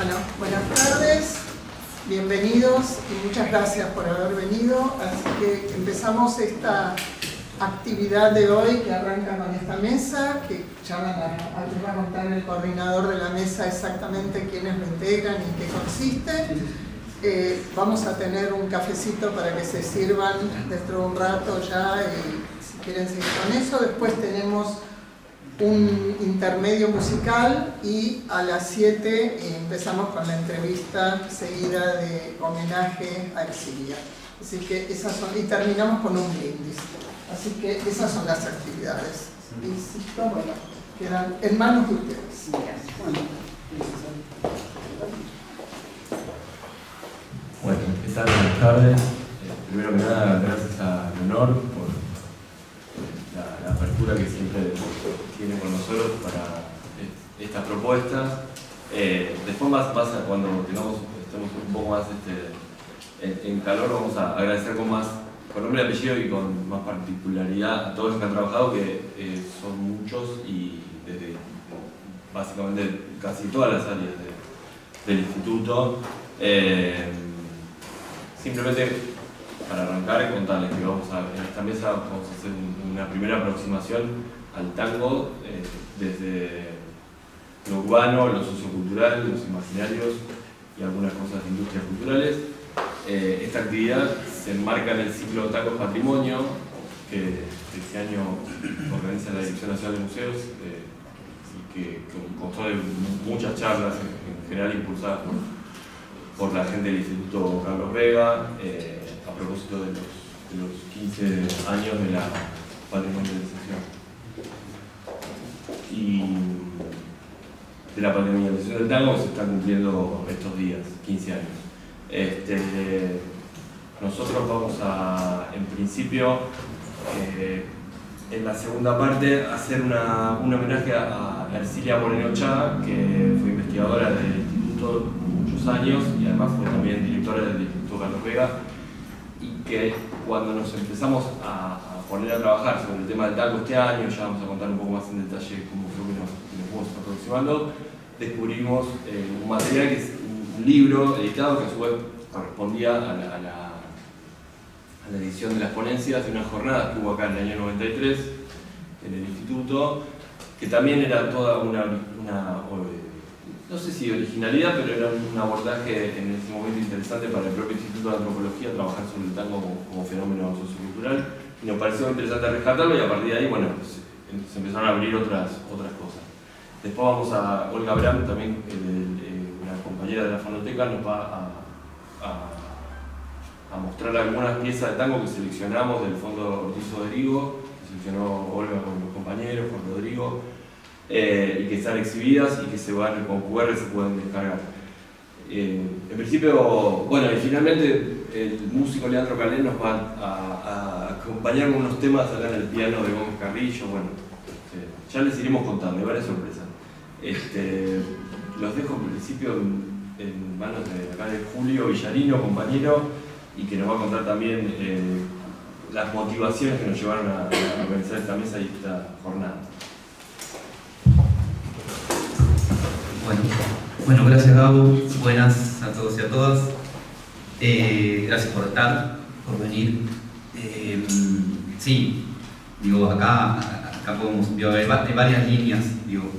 Bueno, buenas tardes, bienvenidos y muchas gracias por haber venido. Así que empezamos esta actividad de hoy que arranca con esta mesa, que ya les va a contar el coordinador de la mesa exactamente quiénes lo integran y en qué consiste. Vamos a tener un cafecito para que se sirvan dentro de un rato ya y si quieren seguir con eso. Después tenemos un intermedio musical y a las 7 empezamos con la entrevista seguida de homenaje a Exilia. Así que esas son, y terminamos con un brindis. Así que esas son las actividades. Y bueno, quedan en manos de ustedes. Bueno, ¿qué tal? Buenas tardes. Primero que nada, gracias a Leonor por la apertura que siempre tiene con nosotros para estas propuestas. Después más cuando estemos un poco más en calor, vamos a agradecer con nombre y apellido y con más particularidad a todos los que han trabajado, que son muchos y desde básicamente casi todas las áreas del instituto. Simplemente para arrancar y contarles que en esta mesa vamos a hacer una primera aproximación al tango desde lo urbano, lo sociocultural, los imaginarios y algunas cosas de industrias culturales. Esta actividad se enmarca en el ciclo Tango Patrimonio, que este año organiza la Dirección Nacional de Museos y que constó de muchas charlas en general impulsadas por la gente del Instituto Carlos Vega, a propósito de los 15 años de la patrimonialización. Y de la patrimonialización del tango se está cumpliendo estos días, 15 años. Nosotros vamos a, en principio, en la segunda parte, hacer un homenaje a Ercilia Moreno Chá, que fue investigadora del instituto muchos años y además fue también directora del Instituto Carlos Vega, y que cuando nos empezamos a poner a trabajar sobre el tema del tango este año, ya vamos a contar un poco más en detalle cómo fue que nos fuimos aproximando, descubrimos un material que es un libro editado que a su vez correspondía a la edición de las ponencias de una jornada que hubo acá en el año 93 en el instituto, que también era toda una no sé si originalidad, pero era un abordaje en ese momento interesante para el propio Instituto de Antropología trabajar sobre el tango como fenómeno sociocultural, y nos pareció interesante rescatarlo, y a partir de ahí, bueno, se empezaron a abrir otras cosas. Después vamos a Olga Bram, también una compañera de la fonoteca, nos va a mostrar algunas piezas de tango que seleccionamos del Fondo Ortiz Rodrigo, que seleccionó Olga con los compañeros, con Rodrigo, y que están exhibidas y que con QR se pueden descargar. En principio, bueno, y finalmente el músico Leandro Calén nos va a acompañar con unos temas acá en el piano de Gómez Carrillo. Bueno, ya les iremos contando, hay varias sorpresas. Los dejo en principio en manos de acá de Julio Villarino, compañero, y que nos va a contar también las motivaciones que nos llevaron a organizar esta mesa y esta jornada. Bueno, gracias Gabo, buenas a todos y a todas. Gracias por estar, por venir. Sí, digo, acá podemos hay varias líneas, digo,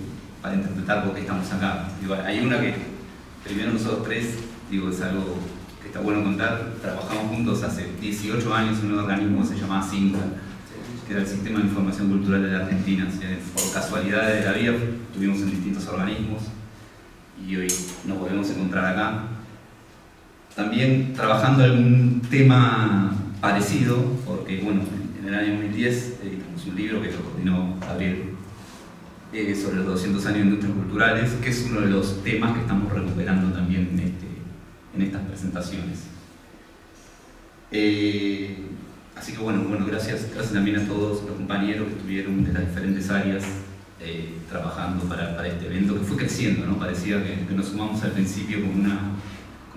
para interpretar por qué estamos acá. Digo, hay una que primero nosotros tres, digo, es algo que está bueno contar. Trabajamos juntos hace 18 años en un organismo que se llamaba SINCA, que era el Sistema de Información Cultural de la Argentina. O sea, por casualidad de la vida estuvimos en distintos organismos y hoy nos podemos encontrar acá. También trabajando algún tema parecido, porque bueno, en el año 2010 editamos un libro que lo coordinó Gabriel sobre los 200 años de industrias culturales, que es uno de los temas que estamos recuperando también en estas presentaciones. Así que bueno, gracias también a todos los compañeros que estuvieron de las diferentes áreas trabajando para este evento, que fue creciendo, ¿no? Parecía que nos sumamos al principio con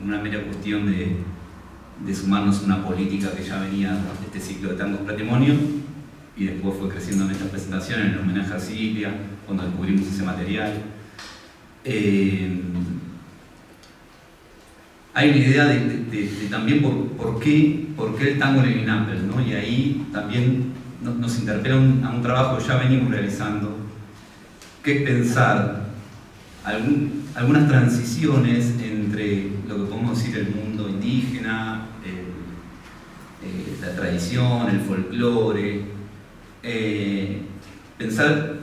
una mera cuestión de sumarnos a una política que ya venía de este ciclo de tangos patrimonio, y después fue creciendo en estas presentaciones, en el homenaje a Ercilia, cuando descubrimos ese material. hay una idea de también por qué el tango en el INAMPER, ¿no? Y ahí también nos interpela a un trabajo que ya venimos realizando, que es pensar algunas transiciones entre lo que podemos decir el mundo indígena, la tradición, el folclore, pensar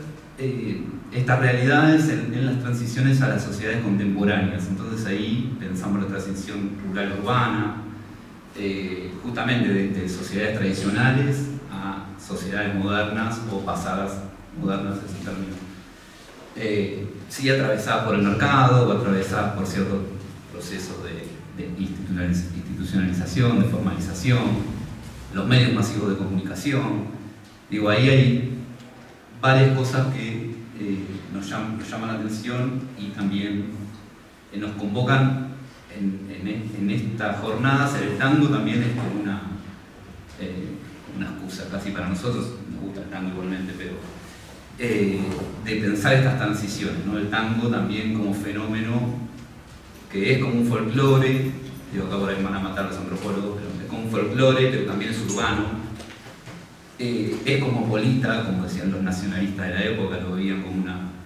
estas realidades en las transiciones a las sociedades contemporáneas. Entonces ahí pensamos la transición rural-urbana, justamente de sociedades tradicionales a sociedades modernas o pasadas modernas, es un término. Sí, atravesadas por el mercado o atravesadas por ciertos procesos de institucionalización, de formalización, los medios masivos de comunicación. Digo, ahí hay varias cosas que nos llaman la atención y también nos convocan en estas jornadas. El tango también es como una excusa casi para nosotros, nos gusta el tango igualmente, pero de pensar estas transiciones, ¿no? El tango también como fenómeno que es como un folclore, digo, acá por ahí van a matar los antropólogos, pero es como un folclore, pero también es urbano, es cosmopolita, como decían los nacionalistas de la época, lo veían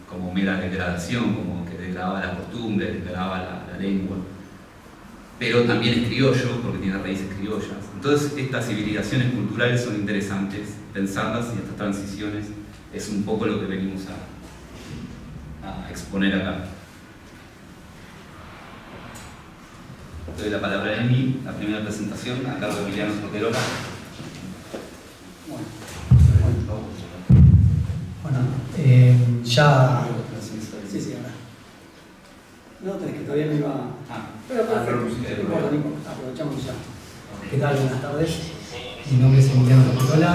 como mera degradación, como que degradaba la costumbre, degradaba la lengua, pero también es criollo, porque tiene raíces criollas. Entonces estas civilizaciones culturales son interesantes, pensarlas, y estas transiciones es un poco lo que venimos a exponer acá. Doy la palabra a Emi, la primera presentación, a cargo de Emiliano Soterola. Bueno, ya... Sí, ahora. No, tenés que todavía no iba... Pero perfecto, no importa, aprovechamos ya. ¿Qué tal? Buenas tardes. Mi nombre es Emiliano Soterola.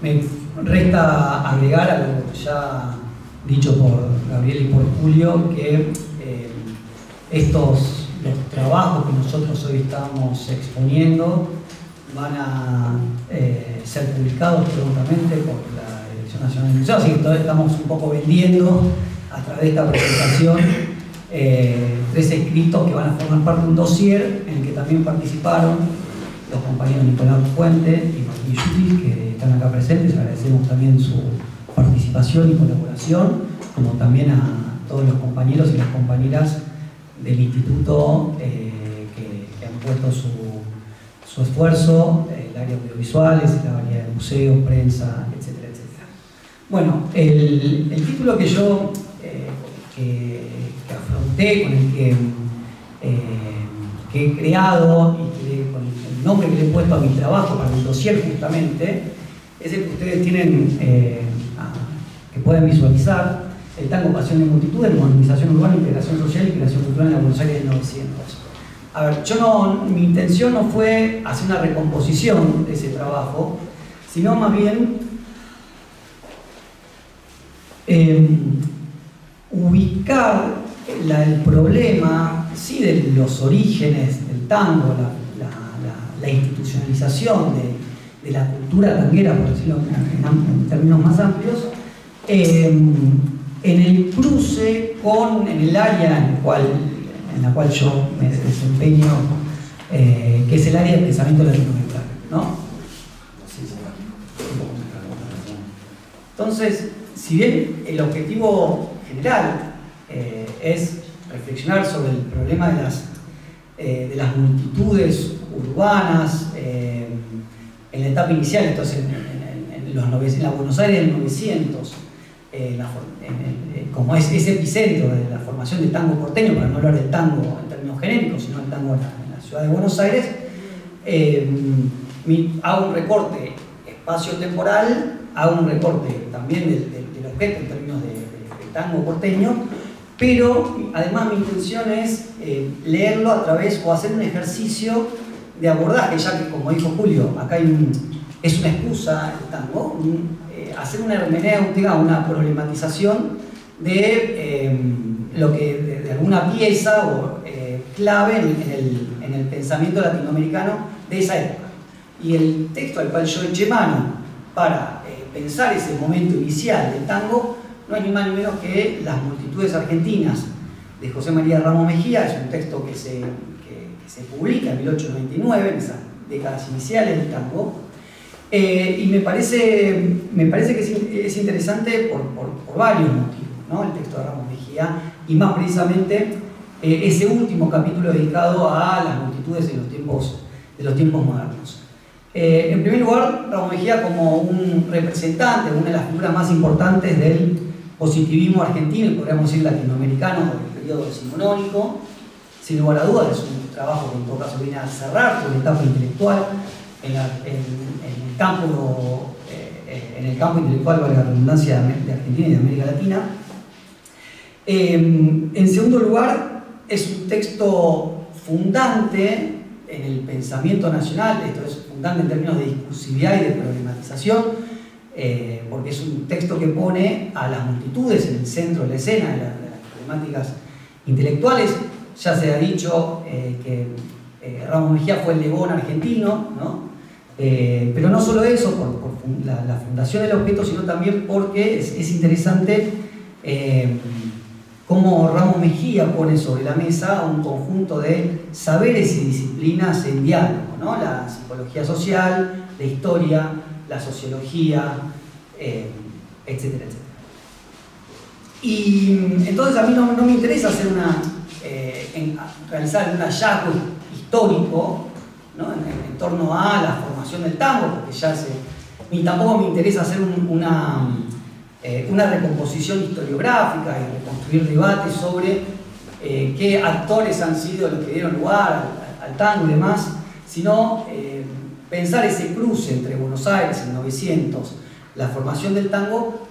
Me resta agregar a lo ya dicho por Gabriel y por Julio, que los trabajos que nosotros hoy estamos exponiendo van a ser publicados prontamente por la Dirección Nacional del Museo, así que todavía estamos un poco vendiendo a través de esta presentación 3 escritos que van a formar parte de un dossier en el que también participaron los compañeros Nicolás Fuente y Martín Yutis, que están acá presentes. Agradecemos también su participación y colaboración, como también a todos los compañeros y las compañeras del instituto que han puesto su esfuerzo, el área audiovisuales, el área de museos, prensa, etcétera, etcétera. Bueno, el título que yo que afronté, con el que he creado y con el nombre que le he puesto a mi trabajo para el dossier justamente, es el que ustedes tienen, que pueden visualizar: el tango, pasión y multitudes, modernización urbana, integración social y creación cultural en la Buenos Aires del 900. A ver, mi intención no fue hacer una recomposición de ese trabajo, sino más bien ubicar el problema, sí, de los orígenes del tango, la institucionalización de la cultura tanguera, por decirlo en términos más amplios, en el cruce en el área en la cual yo me desempeño, que es el área del pensamiento latinoamericano, ¿no? Entonces, si bien el objetivo general es reflexionar sobre el problema de las multitudes urbanas en la etapa inicial, entonces en la Buenos Aires del 900, como es ese epicentro de la formación del tango porteño, para no hablar del tango en términos genéricos, sino del tango en la ciudad de Buenos Aires, hago un recorte espacio-temporal, hago un recorte también del objeto en términos de tango porteño, pero además mi intención es leerlo a través, o hacer un ejercicio de abordaje, ya que, como dijo Julio, acá es una excusa el tango, hacer una hermenéutica, una problematización de lo que de alguna pieza o clave en el pensamiento latinoamericano de esa época. Y el texto al cual yo eché mano para pensar ese momento inicial del tango no es ni más ni menos que Las multitudes argentinas, de José María Ramos Mejía. Es un texto que se publica en 1899, en esas décadas iniciales del tango. Y me parece que es interesante por varios motivos, ¿no? El texto de Ramos Mejía, y más precisamente ese último capítulo dedicado a las multitudes de los tiempos modernos. En primer lugar, Ramos Mejía, como un representante, una de las figuras más importantes del positivismo argentino y podríamos decir latinoamericano del periodo decimonónico, sin lugar a dudas es un trabajo que en todo caso viene a cerrar su etapa intelectual en el campo intelectual, valga la redundancia, de Argentina y de América Latina. En segundo lugar, es un texto fundante en el pensamiento nacional. Esto es fundante en términos de discursividad y de problematización, porque es un texto que pone a las multitudes en el centro de la escena de las problemáticas intelectuales. Ya se ha dicho que Ramos Mejía fue el Lebón argentino, ¿no? Pero no solo eso, por la fundación del objeto, sino también porque es interesante cómo Ramos Mejía pone sobre la mesa un conjunto de saberes y disciplinas en diálogo, ¿no? La psicología social, la historia, la sociología, etcétera, etcétera. Y entonces a mí no me interesa hacer realizar un hallazgo histórico, ¿no? en torno a la formación del tango, porque ni tampoco me interesa hacer una recomposición historiográfica y reconstruir debates sobre qué actores han sido los que dieron lugar al tango y demás, sino pensar ese cruce entre Buenos Aires, el 900, la formación del tango,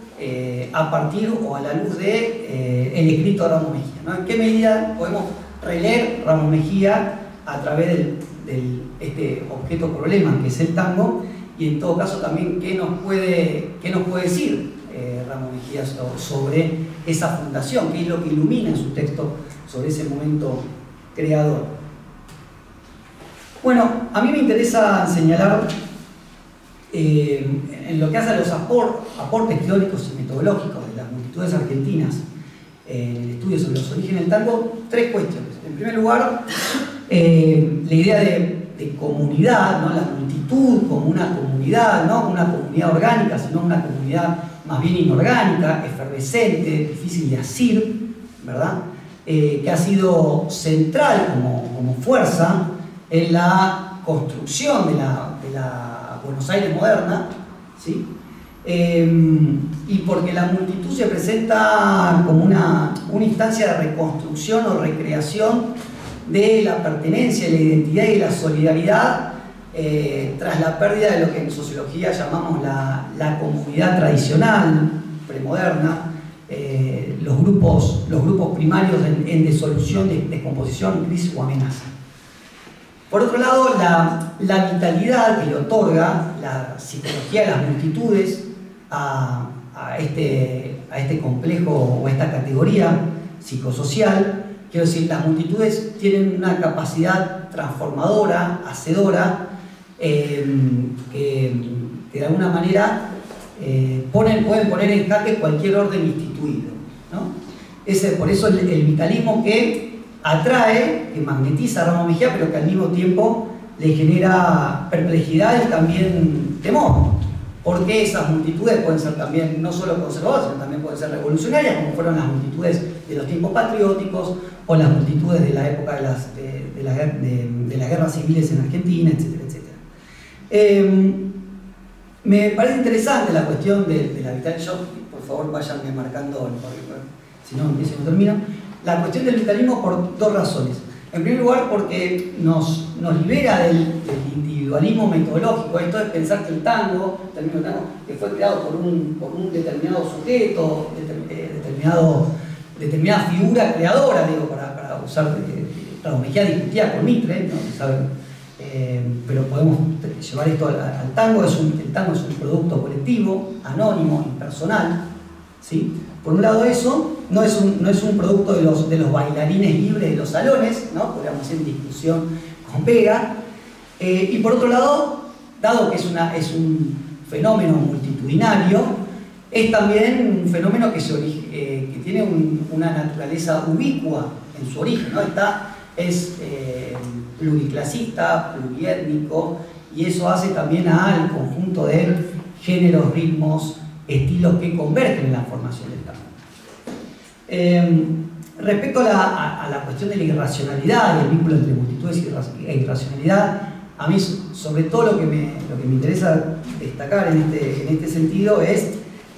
a partir o a la luz de el escrito de Ramos Mejía, ¿no? ¿En qué medida podemos releer Ramos Mejía a través de este objeto problema que es el tango? Y en todo caso también qué nos puede decir Ramos Mejía sobre esa fundación, qué es lo que ilumina en su texto sobre ese momento creador. Bueno, a mí me interesa señalar en lo que hace a los aportes teóricos y metodológicos de las multitudes argentinas en el estudio sobre los orígenes del tango, tres cuestiones. En primer lugar, la idea de comunidad, ¿no? La multitud como una comunidad, no una comunidad orgánica, sino una comunidad más bien inorgánica, efervescente, difícil de asir, ¿verdad? Que ha sido central como fuerza en la construcción de la Buenos Aires moderna, ¿sí? Y porque la multitud se presenta como una instancia de reconstrucción o recreación de la pertenencia, la identidad y la solidaridad tras la pérdida de lo que en sociología llamamos la comunidad tradicional, premoderna, los grupos primarios en disolución, descomposición, crisis o amenaza. Por otro lado, la vitalidad que le otorga la psicología de las multitudes a este complejo o a esta categoría psicosocial. Quiero decir, las multitudes tienen una capacidad transformadora, hacedora, que de alguna manera pueden poner en jaque cualquier orden instituido, ¿no? Por eso el vitalismo que atrae, que magnetiza a Ramos Mejía, pero que al mismo tiempo le genera perplejidad y también temor, porque esas multitudes pueden ser también no solo conservadoras, sino también pueden ser revolucionarias, como fueron las multitudes de los tiempos patrióticos o las multitudes de la época de las guerras civiles en Argentina, etcétera, etcétera. Me parece interesante la cuestión de la vitalidad. Yo, por favor, váyanme marcando, si no empiezo y no termino. La cuestión del vitalismo por dos razones. En primer lugar, porque nos libera del individualismo metodológico. Esto es pensar que el tango, que fue creado por un determinado sujeto, determinada figura creadora, digo, para usar, Ramos Mejía discutía con Mitre, ¿no? ¿Saben? Pero podemos llevar esto al tango. El tango es un producto colectivo, anónimo, impersonal, ¿sí? Por un lado eso, no es un producto de los bailarines libres de los salones, ¿no? Podríamos hacer discusión con Vega. Y por otro lado, dado que es un fenómeno multitudinario, es también un fenómeno que tiene una naturaleza ubicua en su origen, ¿no? Es pluriclasista, pluriétnico, y eso hace también al conjunto de géneros, ritmos, estilos que convergen en la formación del tango. Respecto a la cuestión de la irracionalidad y el vínculo entre multitudes e irracionalidad, a mí sobre todo lo que me interesa destacar en este sentido es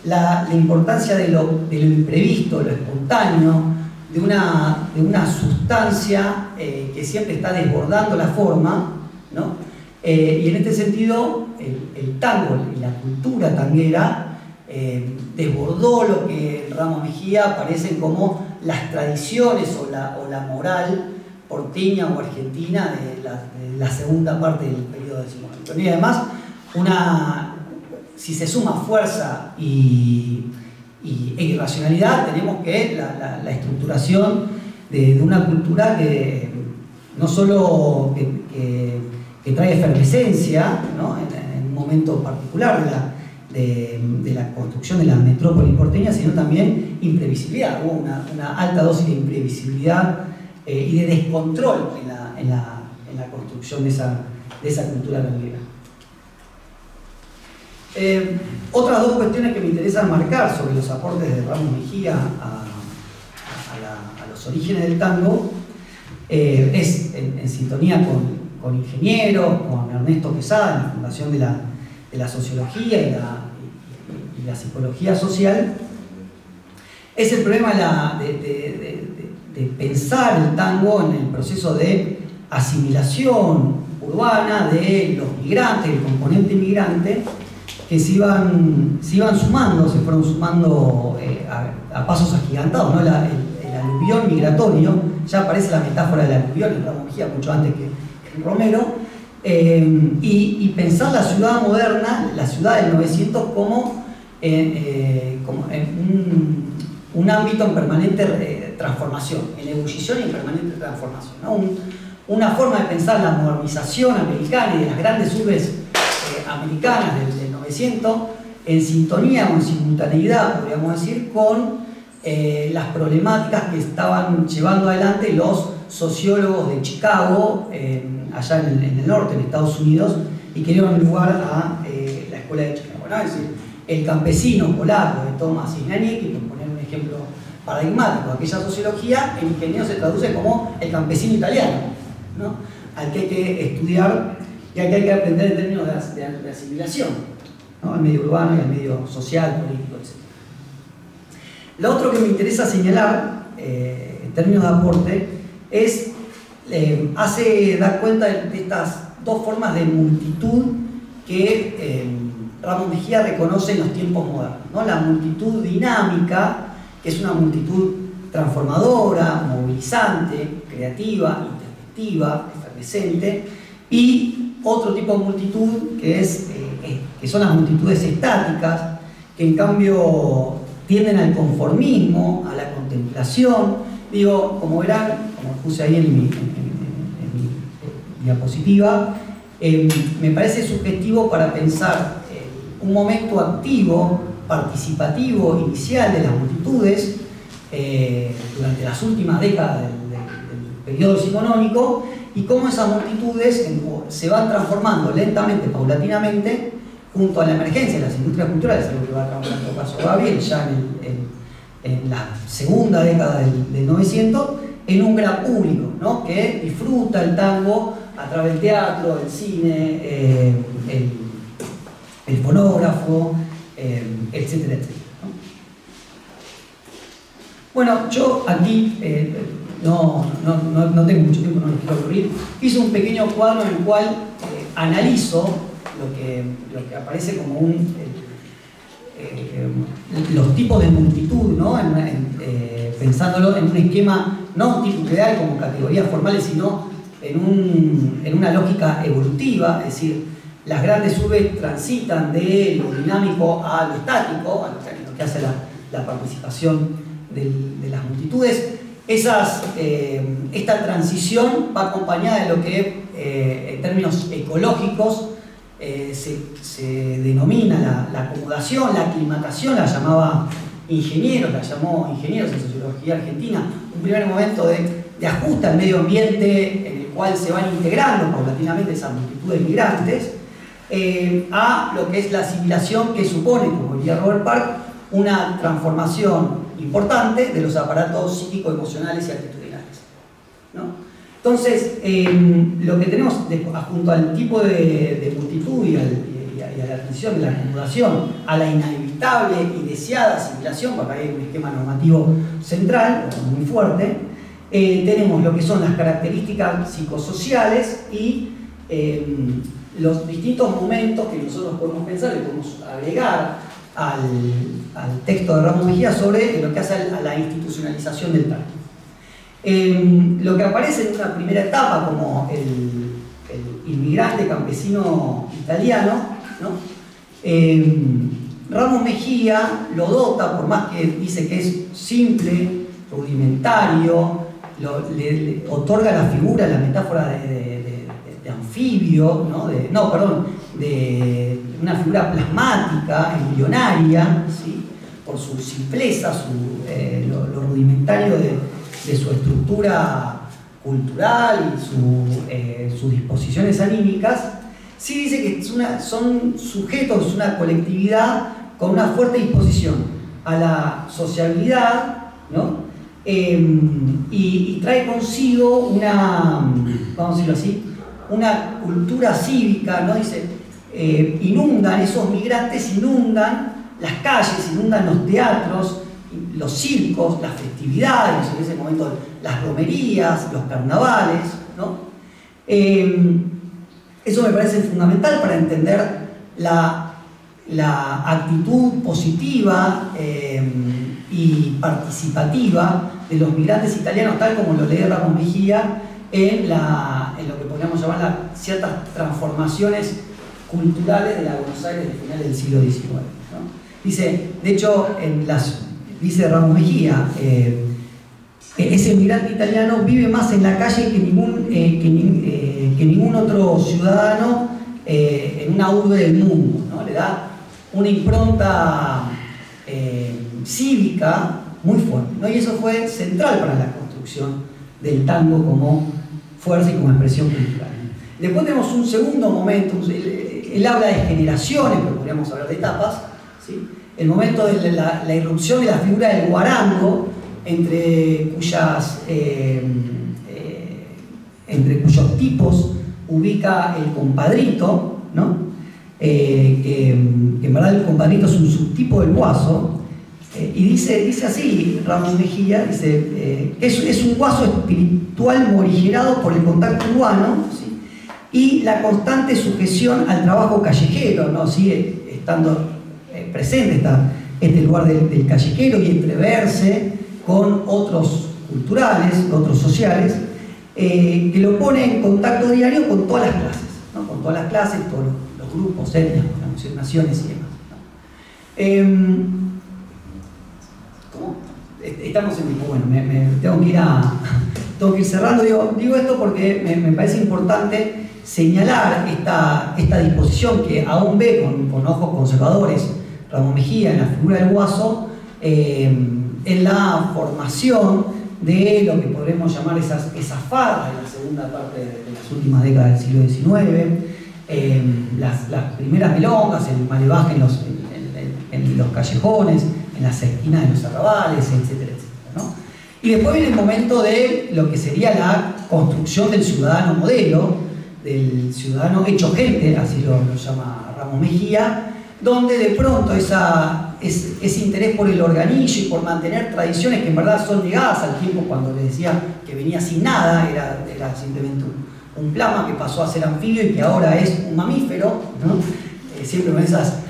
la importancia de lo imprevisto, lo espontáneo, de una sustancia que siempre está desbordando la forma, ¿no? Y en este sentido el tango y la cultura tanguera desbordó lo que en Ramos Mejía parecen como las tradiciones o la moral porteña o argentina de la segunda parte del periodo decimonónico. Y además, si se suma fuerza e irracionalidad, tenemos que la estructuración de una cultura que no solo que trae efervescencia, ¿no? en un momento particular de la construcción de la metrópoli porteña, sino también imprevisibilidad. Hubo una alta dosis de imprevisibilidad y de descontrol en la construcción de esa cultura tanguera. Otras dos cuestiones que me interesan marcar sobre los aportes de Ramos Mejía a los orígenes del tango es en sintonía con ingenieros, con Ernesto Quesada, en la fundación de la sociología y la psicología social, es el problema de pensar el tango en el proceso de asimilación urbana de los migrantes, el componente migrante, que se fueron sumando a pasos agigantados, ¿no? El aluvión migratorio, ya aparece la metáfora del aluvión en Ramos Mejía mucho antes que en Romero, y pensar la ciudad moderna, la ciudad del 900 como en un ámbito en permanente transformación, en ebullición y en permanente transformación, ¿no? Una forma de pensar la modernización americana y de las grandes urbes americanas del 900 en sintonía o en simultaneidad, podríamos decir, con las problemáticas que estaban llevando adelante los sociólogos de Chicago, allá en el norte, en Estados Unidos, y que dieron lugar a la escuela de Chicago, ¿no? Es decir, el campesino polaco de Thomas Cisniewski, por poner un ejemplo paradigmático de aquella sociología, el ingeniero se traduce como el campesino italiano, ¿no? Al que hay que estudiar y al que hay que aprender en términos de asimilación, ¿no? Al medio urbano y al medio social, político, etc. Lo otro que me interesa señalar, en términos de aporte, es dar cuenta de estas dos formas de multitud que Ramos Mejía reconoce en los tiempos modernos, ¿no? La multitud dinámica, que es una multitud transformadora, movilizante, creativa, intempestiva, efervescente, y otro tipo de multitud que son las multitudes estáticas, que en cambio tienden al conformismo, a la contemplación. Digo, como verán, como puse ahí en mi diapositiva, me parece sugestivo para pensar un momento activo, participativo, inicial de las multitudes durante las últimas décadas del periodo decimonónico, y cómo esas multitudes se van transformando lentamente, paulatinamente, junto a la emergencia de las industrias culturales, algo que va a trabajar en todo caso Gabriel ya en la segunda década del 900, en un gran público, ¿no? Que disfruta el tango a través del teatro, el cine, el fonógrafo, etcétera, etcétera, ¿no? Bueno, yo aquí no tengo mucho tiempo, no lo quiero aburrir. Hice un pequeño cuadro en el cual analizo lo que aparece como los tipos de multitud, ¿no? Pensándolo en un esquema no tipo ideal como categorías formales, sino en una lógica evolutiva, es decir, las grandes urbes transitan de lo dinámico a lo estático, a lo que hace la participación de las multitudes. Esta transición va acompañada de lo que en términos ecológicos se denomina la acomodación, la aclimatación, la llamaba ingenieros, la llamó ingenieros en sociología argentina, un primer momento de ajuste al medio ambiente en el cual se van integrando paulatinamente esa multitud de migrantes, a lo que es la asimilación que supone, como diría Robert Park, una transformación importante de los aparatos psíquico-emocionales y actitudinales, ¿no? Entonces, lo que tenemos junto al tipo de multitud y a la transición de la acomodación, a la inevitable y deseada asimilación, porque hay un esquema normativo central muy fuerte, tenemos lo que son las características psicosociales y los distintos momentos que nosotros podemos pensar y podemos agregar al texto de Ramos Mejía sobre lo que hace a la institucionalización del tango. Lo que aparece en una primera etapa como el inmigrante campesino italiano, ¿no? Ramos Mejía lo dota, por más que dice que es simple, rudimentario, le otorga la figura, la metáfora de anfibio, ¿no? De una figura plasmática, embrionaria, ¿sí? Por su simpleza, lo rudimentario de su estructura cultural y sus disposiciones anímicas. Sí dice que son sujetos, una colectividad con una fuerte disposición a la sociabilidad, ¿no? Y trae consigo vamos a decirlo así, una cultura cívica, ¿no? Dice, esos migrantes inundan las calles, inundan los teatros, los circos, las festividades, en ese momento las romerías, los carnavales, ¿no? Eso me parece fundamental para entender la actitud positiva y participativa de los migrantes italianos, tal como lo lee Ramos Mejía en lo que podríamos llamar ciertas transformaciones culturales de la Buenos Aires de finales del siglo XIX, ¿no? Dice, de hecho, dice Ramos Mejía, ese migrante italiano vive más en la calle que ningún otro ciudadano en una urbe del mundo, ¿no? Le da una impronta cívica muy fuerte, ¿no? Y eso fue central para la construcción del tango como fuerza y como expresión cultural. Después tenemos un segundo momento, él habla de generaciones, pero podríamos hablar de etapas, ¿sí? El momento de la irrupción de la figura del guarango, entre cuyos tipos ubica el compadrito, ¿no? Que en verdad el compadrito es un subtipo del guaso, y dice así Ramos Mejía, dice que es un guaso espiritual morigerado por el contacto urbano, ¿sí? Y la constante sujeción al trabajo callejero, ¿no? Sigue estando presente este lugar del callejero y entreverse con otros culturales, otros sociales, que lo pone en contacto diario con todas las clases, ¿no? Con todas las clases, todos los grupos, etnias, naciones y demás, ¿no? ¿Cómo? Estamos en tiempo, bueno, tengo que ir cerrando. Digo esto porque me parece importante señalar esta disposición que aún ve con ojos conservadores Ramos Mejía en la figura del guaso, en la formación de lo que podremos llamar esas farras de la segunda parte de las últimas décadas del siglo XIX, las primeras milongas, el malevaje en los callejones, en las esquinas de los arrabales, etcétera, etcétera, ¿no? Y después viene el momento de lo que sería la construcción del ciudadano modelo, del ciudadano hecho gente, así lo llama Ramos Mejía, donde de pronto ese interés por el organillo y por mantener tradiciones que en verdad son negadas al tiempo, cuando le decía que venía sin nada, era simplemente un plama que pasó a ser anfibio y que ahora es un mamífero, ¿no? Siempre con esas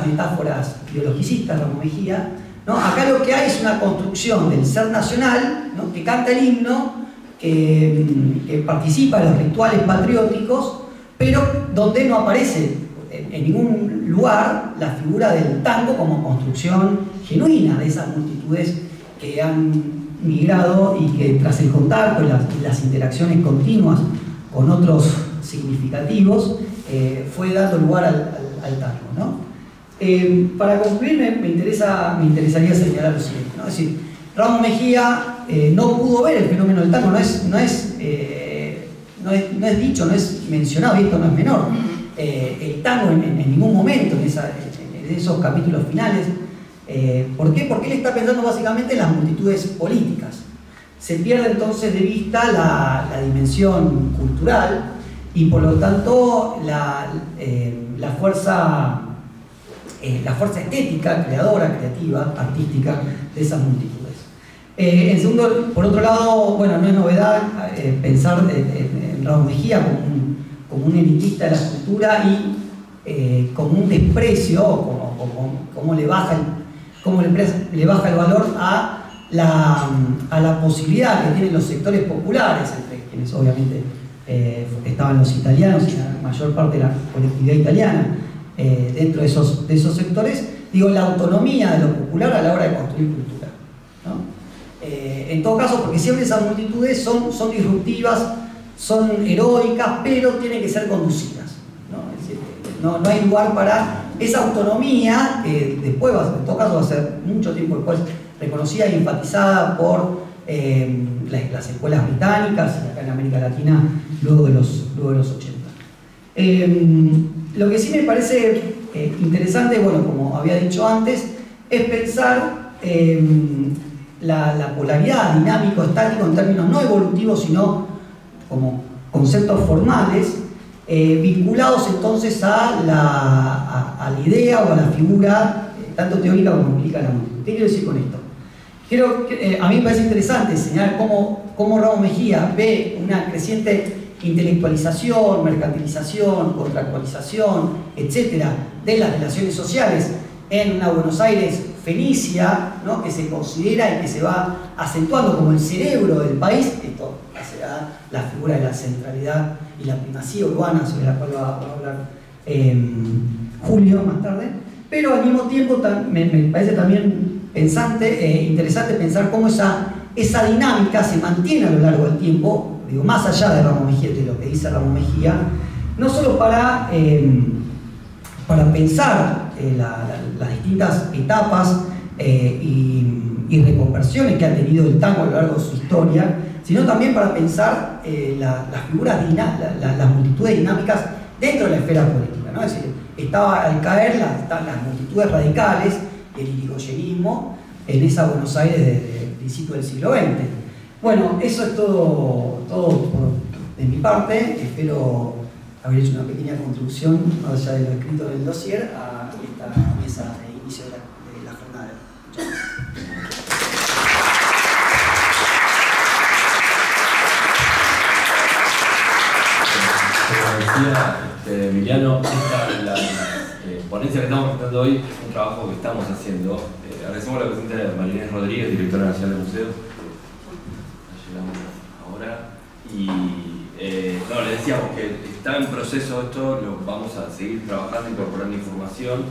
metáforas biologicistas, Ramos Mejía, ¿no? Acá lo que hay es una construcción del ser nacional, ¿no? Que canta el himno, que participa en los rituales patrióticos, pero donde no aparece en ningún lugar la figura del tango como construcción genuina de esas multitudes que han migrado y que tras el contacto y las interacciones continuas con otros significativos fue dando lugar al tango, ¿no? Para concluir, me interesaría señalar lo siguiente, ¿no? Es decir, Ramos Mejía no pudo ver el fenómeno del tango, no es dicho, no es mencionado, y esto no es menor. El tango en ningún momento, en esos capítulos finales. ¿Por qué? Porque él está pensando básicamente en las multitudes políticas. Se pierde entonces de vista la dimensión cultural y por lo tanto la fuerza estética, creadora, creativa, artística de esas multitudes. Por otro lado, bueno, no es novedad pensar en Ramos Mejía como un elitista de la cultura y como un desprecio, como le baja el valor a la posibilidad que tienen los sectores populares, entre quienes obviamente estaban los italianos y la mayor parte de la colectividad italiana dentro de esos sectores, digo, la autonomía de lo popular a la hora de construir cultura, ¿no? En todo caso, porque siempre esas multitudes son disruptivas, son heroicas, pero tienen que ser conducidas, ¿no? Es decir, no hay lugar para esa autonomía que después, en todo caso, va a ser mucho tiempo después reconocida y enfatizada por las escuelas británicas y acá en América Latina luego de los 80. Lo que sí me parece interesante, bueno, como había dicho antes, es pensar la polaridad dinámico-estático en términos no evolutivos, sino como conceptos formales, vinculados entonces a la idea o a la figura, tanto teórica como empírica de la multitud. ¿Qué quiero decir con esto? A mí me parece interesante señalar cómo Ramos Mejía ve una creciente intelectualización, mercantilización, contractualización, etcétera, de las relaciones sociales en una Buenos Aires fenicia, ¿no? Que se considera y que se va acentuando como el cerebro del país. Esto será la figura de la centralidad y la primacía urbana, sobre la cual va a hablar Julio más tarde. Pero al mismo tiempo me parece también interesante pensar cómo esa dinámica se mantiene a lo largo del tiempo, digo, más allá de Ramos Mejía, de lo que dice Ramos Mejía, no solo para pensar las distintas etapas y reconversiones que ha tenido el tango a lo largo de su historia, sino también para pensar las figuras, las multitudes dinámicas dentro de la esfera política, ¿no? Es decir, estaba al caer las multitudes radicales, el irigoyenismo, en esa Buenos Aires del principio del siglo XX. Bueno, eso es todo de mi parte. Espero haber hecho una pequeña contribución, más allá de lo escrito en el dossier, a esta mesa de inicio de la jornada. Muchas gracias. Como decía Emiliano, la ponencia que estamos presentando hoy es un trabajo que estamos haciendo. Agradecemos la presencia de María Inés Rodríguez, directora nacional del museo. Llegamos ahora. Y le decíamos que está en proceso esto, lo vamos a seguir trabajando, incorporando información.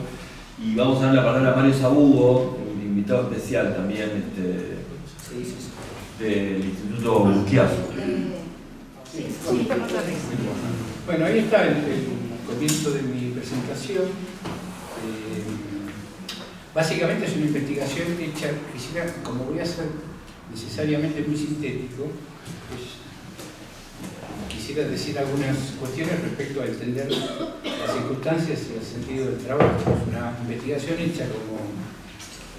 Y vamos a dar la palabra a Mario Sabugo, un invitado especial también del Instituto Busquiazo. Bueno, ahí está el comienzo de mi presentación. Básicamente es una investigación hecha, como voy a ser necesariamente muy sintético, quisiera decir algunas cuestiones respecto a entender las circunstancias y el sentido del trabajo. Es una investigación hecha como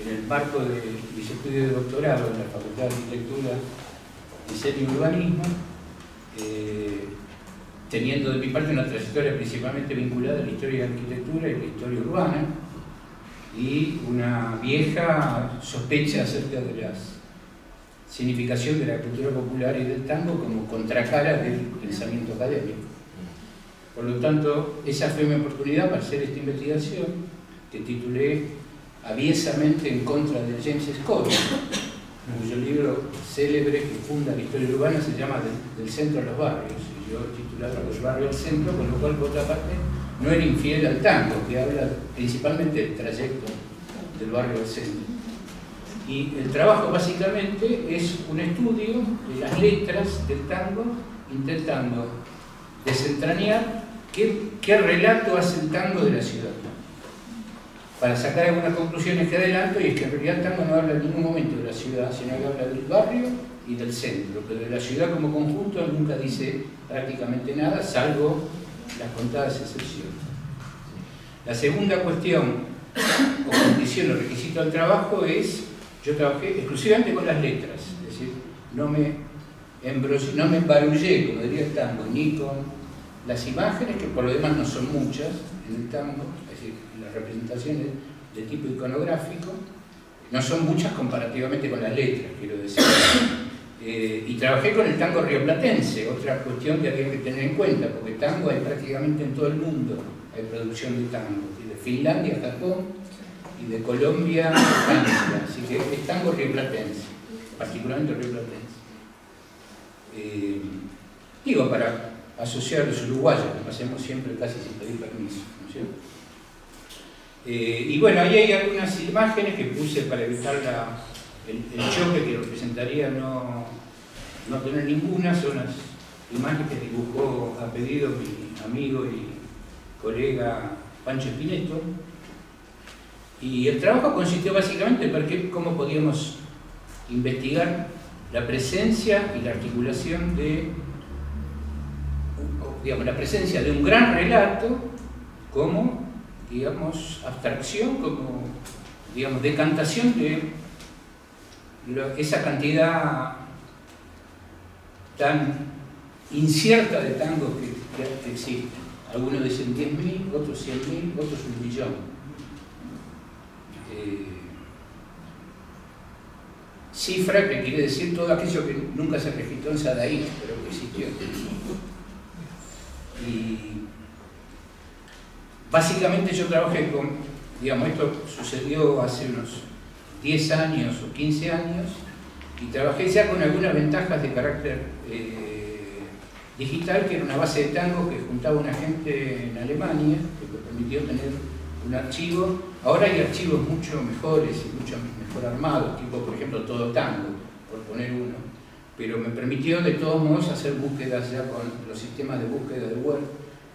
en el marco de mis estudios de doctorado en la Facultad de Arquitectura, Diseño y Urbanismo, teniendo de mi parte una trayectoria principalmente vinculada a la historia de la arquitectura y la historia urbana, y una vieja sospecha acerca de la significación de la cultura popular y del tango como contracara del pensamiento académico. Por lo tanto, esa fue mi oportunidad para hacer esta investigación, que titulé Aviesamente en contra de James Scott, cuyo libro célebre que funda la historia urbana se llama Del centro a los barrios. Y yo titulaba Los barrios al centro, con lo cual, por otra parte, no era infiel al tango, que habla principalmente del trayecto del barrio al centro. Y el trabajo básicamente es un estudio de las letras del tango, intentando desentrañar qué relato hace el tango de la ciudad. para sacar algunas conclusiones que adelanto, y es que en realidad el tango no habla en ningún momento de la ciudad, sino que habla del barrio y del centro, pero de la ciudad como conjunto nunca dice prácticamente nada, salvo las contadas excepciones. La segunda cuestión o condición o requisito del trabajo es, yo trabajé exclusivamente con las letras, es decir, no me embarullé, como diría el tango, ni con las imágenes, que por lo demás no son muchas en el tango, es decir, las representaciones de tipo iconográfico no son muchas comparativamente con las letras, quiero decir. Y trabajé con el tango rioplatense, otra cuestión que había que tener en cuenta, porque tango hay prácticamente en todo el mundo, hay producción de tango, y de Finlandia, Japón, y de Colombia, Francia, así que es tango rioplatense, particularmente rioplatense. Digo, para asociar a los uruguayos, que pasemos siempre casi sin pedir permiso, ¿no es cierto? Y bueno, ahí hay algunas imágenes que puse para evitar el choque que representaría no tener ninguna. Son las imágenes que dibujó a pedido mi amigo y colega Pancho Espineto. Y el trabajo consistió básicamente en ver cómo podíamos investigar la presencia y la articulación de, digamos, la presencia de un gran relato como, digamos, abstracción, como, digamos, decantación de esa cantidad tan incierta de tangos que existen. Algunos dicen 10.000, otros 100.000, otros 1 millón. Cifra que quiere decir todo aquello que nunca se registró en Sadaí, pero que existió. Y básicamente yo trabajé con, digamos, esto sucedió hace unos 10 años o 15 años, y trabajé ya con algunas ventajas de carácter digital, que era una base de tango que juntaba una gente en Alemania, que me permitió tener un archivo. Ahora hay archivos mucho mejores y mucho mejor armados, tipo por ejemplo Todo Tango, por poner uno, pero me permitió de todos modos hacer búsquedas ya con los sistemas de búsqueda de web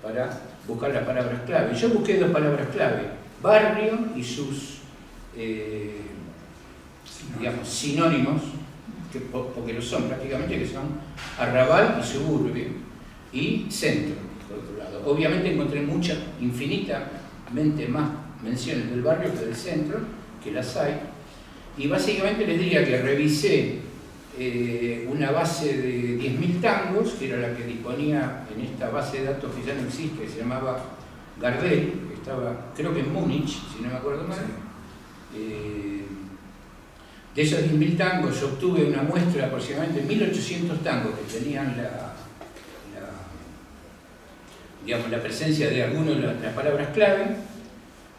para buscar las palabras clave. Yo busqué 2 palabras clave: barrio y sus digamos, sinónimos, porque lo son prácticamente, que son arrabal y suburbio, y centro, por otro lado. Obviamente encontré muchas, infinitamente más menciones del barrio que del centro, que las hay, y básicamente les diría que revisé una base de 10.000 tangos, que era la que disponía en esta base de datos que ya no existe, que se llamaba Gardel, que estaba, creo que en Múnich, si no me acuerdo mal. De esos 10.000 tangos yo obtuve una muestra de aproximadamente 1.800 tangos que tenían digamos, la presencia de algunas de las palabras clave,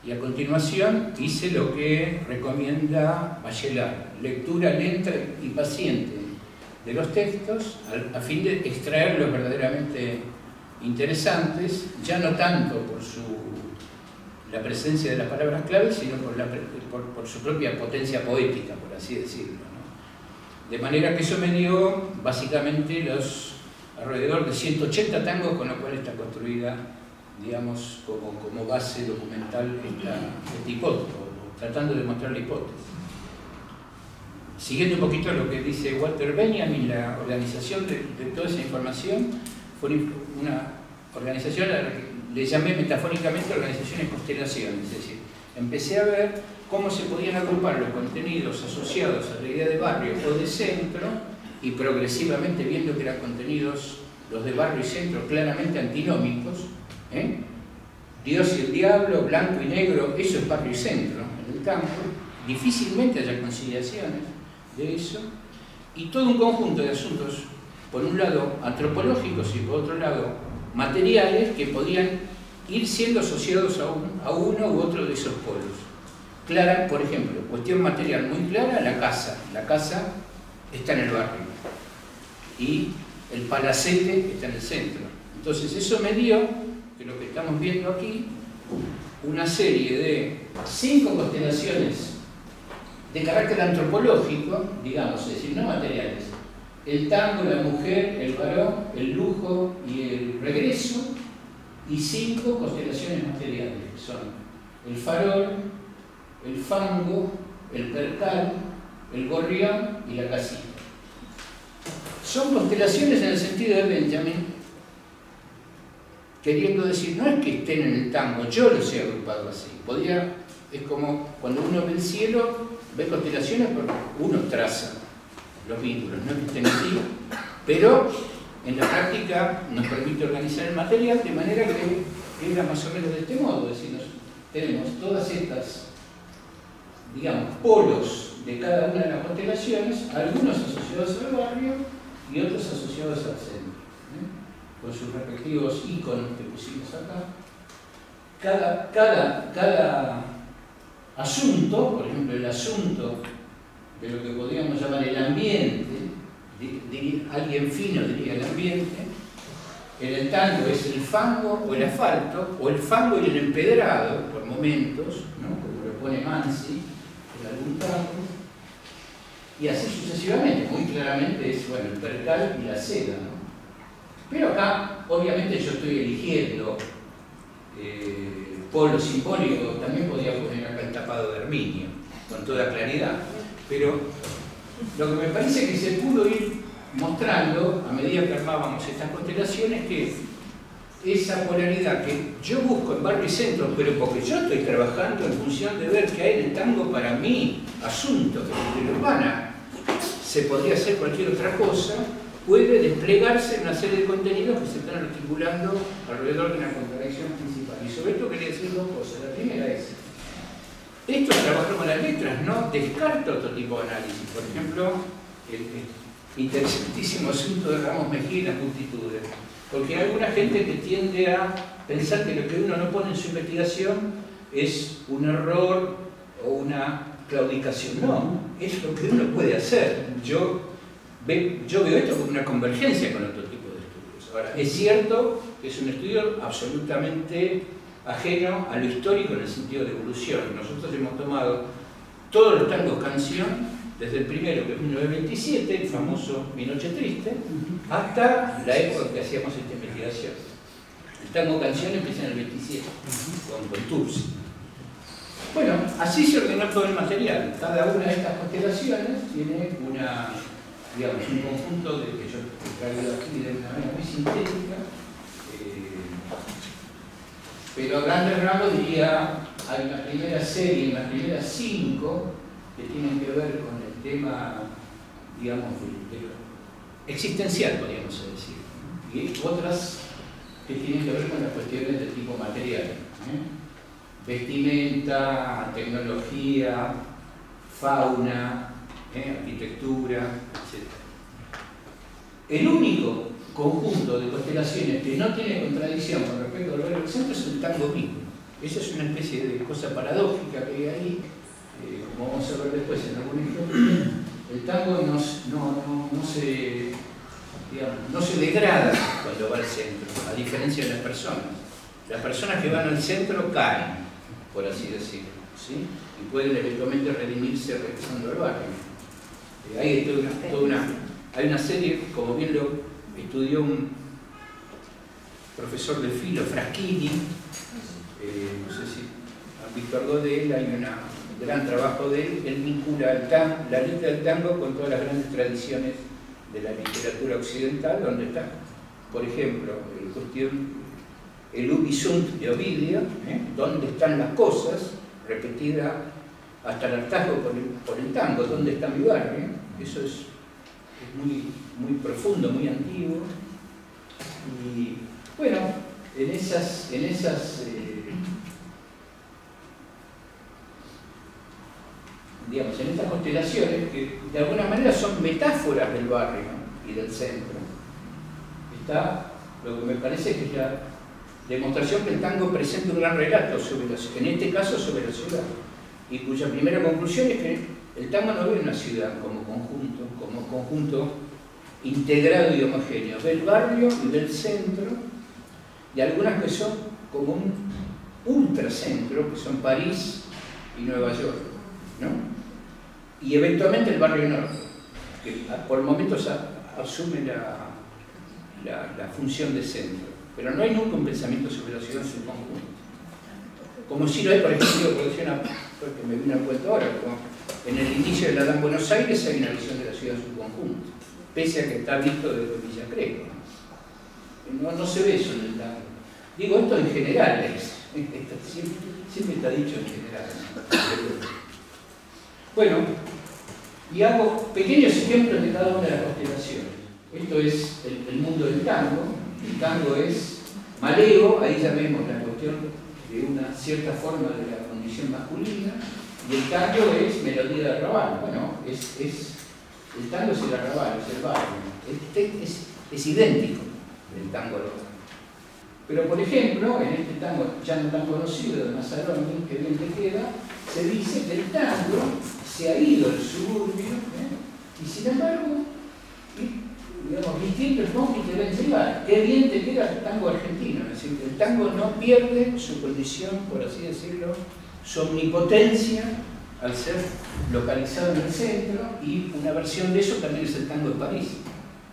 y a continuación hice lo que recomienda Bachelard: lectura lenta y paciente de los textos, a fin de extraerlos verdaderamente interesantes, ya no tanto por la presencia de las palabras clave, sino por su propia potencia poética, por así decirlo, ¿no? De manera que eso me dio básicamente los alrededor de 180 tangos, con lo cual está construida, digamos, como base documental esta hipótesis, tratando de mostrar la hipótesis. Siguiendo un poquito lo que dice Walter Benjamin, la organización de toda esa información fue una organización a la que le llamé metafóricamente organizaciones constelaciones, es decir, empecé a ver cómo se podían agrupar los contenidos asociados a la idea de barrio o de centro, y progresivamente, viendo que eran contenidos, los de barrio y centro, claramente antinómicos, Dios y el diablo, blanco y negro, eso es barrio y centro en el campo, difícilmente haya conciliaciones de eso, y todo un conjunto de asuntos, por un lado antropológicos y por otro lado materiales, que podían ir siendo asociados a uno u otro de esos polos. Clara, por ejemplo, cuestión material muy clara: la casa. La casa está en el barrio y el palacete está en el centro. Entonces eso me dio, que lo que estamos viendo aquí, una serie de 5 constelaciones de carácter antropológico, digamos, es decir, no materiales: el tango, la mujer, el varón, el lujo y el regreso, y 5 constelaciones materiales, que son el farol, el fango, el percal, el gorrión y la casita. Son constelaciones en el sentido de Benjamin, queriendo decir, no es que estén en el tango, yo los he agrupado así. Es como cuando uno ve el cielo, ve constelaciones porque uno traza los vínculos, no es que estén así, pero en la práctica nos permite organizar el material de manera que era más o menos de este modo, es decir, tenemos todas estas, digamos, polos de cada una de las constelaciones, algunos asociados al barrio y otros asociados al centro, con sus respectivos iconos que pusimos acá. Cada asunto, por ejemplo, el asunto de lo que podríamos llamar el ambiente, alguien fino diría el ambiente, en el tango es el fango o el asfalto, o el fango y el empedrado, por momentos, ¿no? Como lo pone Mansi en algún tango, y así sucesivamente. Muy claramente es, bueno, el percal y la seda, ¿no? Pero acá, obviamente, yo estoy eligiendo polo simbólico, también podría poner acá el tapado de Herminio, con toda claridad, pero lo que me parece que se pudo ir mostrando a medida que armábamos estas constelaciones, que esa polaridad que yo busco en barrio y centro, pero porque yo estoy trabajando en función de ver qué hay en el tango para mi asunto, que es de la urbana, se podría hacer cualquier otra cosa, puede desplegarse en una serie de contenidos que se están articulando alrededor de una contradicción principal. Y sobre esto quería decir dos cosas. La primera es, esto es trabajar con las letras, no descarto otro tipo de análisis. Por ejemplo, el interesantísimo asunto de Ramos Mejía y las multitudes. Porque hay alguna gente que tiende a pensar que lo que uno no pone en su investigación es un error o una claudicación. No, es lo que uno puede hacer. Yo veo esto como una convergencia con otro tipo de estudios. Ahora, es cierto que es un estudio absolutamente ajeno a lo histórico en el sentido de evolución. Nosotros hemos tomado todos los tangos canción, desde el primero, que es 1927, el famoso Mi Noche Triste, hasta la época que hacíamos esta investigación. El tango canción empieza en el 27, con Tubsi. Bueno, así se ordenó todo el material. Cada una de estas constelaciones tiene una, digamos, un conjunto de que yo traigo aquí de una manera muy sintética, pero a grandes rasgos diría, hay una primera serie, las primeras 5 que tienen que ver con el tema, digamos, existencial, podríamos decir, y otras que tienen que ver con las cuestiones de tipo material, vestimenta, tecnología, fauna, arquitectura, etc. El único conjunto de constelaciones que no tiene contradicción con respecto al barrio del centro es el tango mismo. Esa es una especie de cosa paradójica que hay ahí, como vamos a ver después en algún ejemplo. El tango no se degrada cuando va al centro, a diferencia de las personas. Las personas que van al centro caen, por así decirlo, ¿sí? Y pueden eventualmente redimirse regresando al barrio. Hay una serie, como bien lo estudió un profesor de filo, Fraschini, no sé si han visto algo de él, hay un gran trabajo de él vincula la letra del tango con todas las grandes tradiciones de la literatura occidental, donde está, por ejemplo, el Ubi Sunt de Ovidio, ¿dónde están las cosas?, repetida hasta el hartazgo por el tango, ¿dónde está mi barrio? Eso es muy, muy profundo, muy antiguo. Y bueno, en esas digamos, en estas constelaciones que de alguna manera son metáforas del barrio, ¿no?, y del centro, está lo que me parece que es la demostración que el tango presenta un gran relato sobre en este caso sobre la ciudad, y cuya primera conclusión es que el tango no ve una ciudad como conjunto integrado y homogéneo, ve el barrio y ve el centro, y algunas que son como un ultracentro, que son París y Nueva York, ¿no? Y eventualmente el barrio norte, que por momentos asume la función de centro, pero no hay nunca un pensamiento sobre la ciudad en su conjunto. como si lo hay, por ejemplo, porque me vino al cuento ahora, como en el inicio de la Dan Buenos Aires hay una visión de la ciudad en su conjunto, pese a que está visto desde Villa Crespo. No se ve eso en el tango. Digo esto en general, siempre está dicho en general. Bueno, y hago pequeños ejemplos de cada una de las constelaciones. Esto es el mundo del tango. El tango es maleo, ahí ya vemos la cuestión de una cierta forma de la condición masculina, y el tango es melodía de arrabal. Bueno, el tango es el arrabal, es el barrio. Es idéntico el tango local. Pero, por ejemplo, en este tango ya no tan conocido de Mazzaroni, que bien te queda, se dice que el tango se ha ido del suburbio, y sin embargo, digamos, vistiendo el funky te va a entregar. Qué bien te queda el tango argentino, es decir, el tango no pierde su condición, por así decirlo, su omnipotencia al ser localizado en el centro, y una versión de eso también es el tango de París.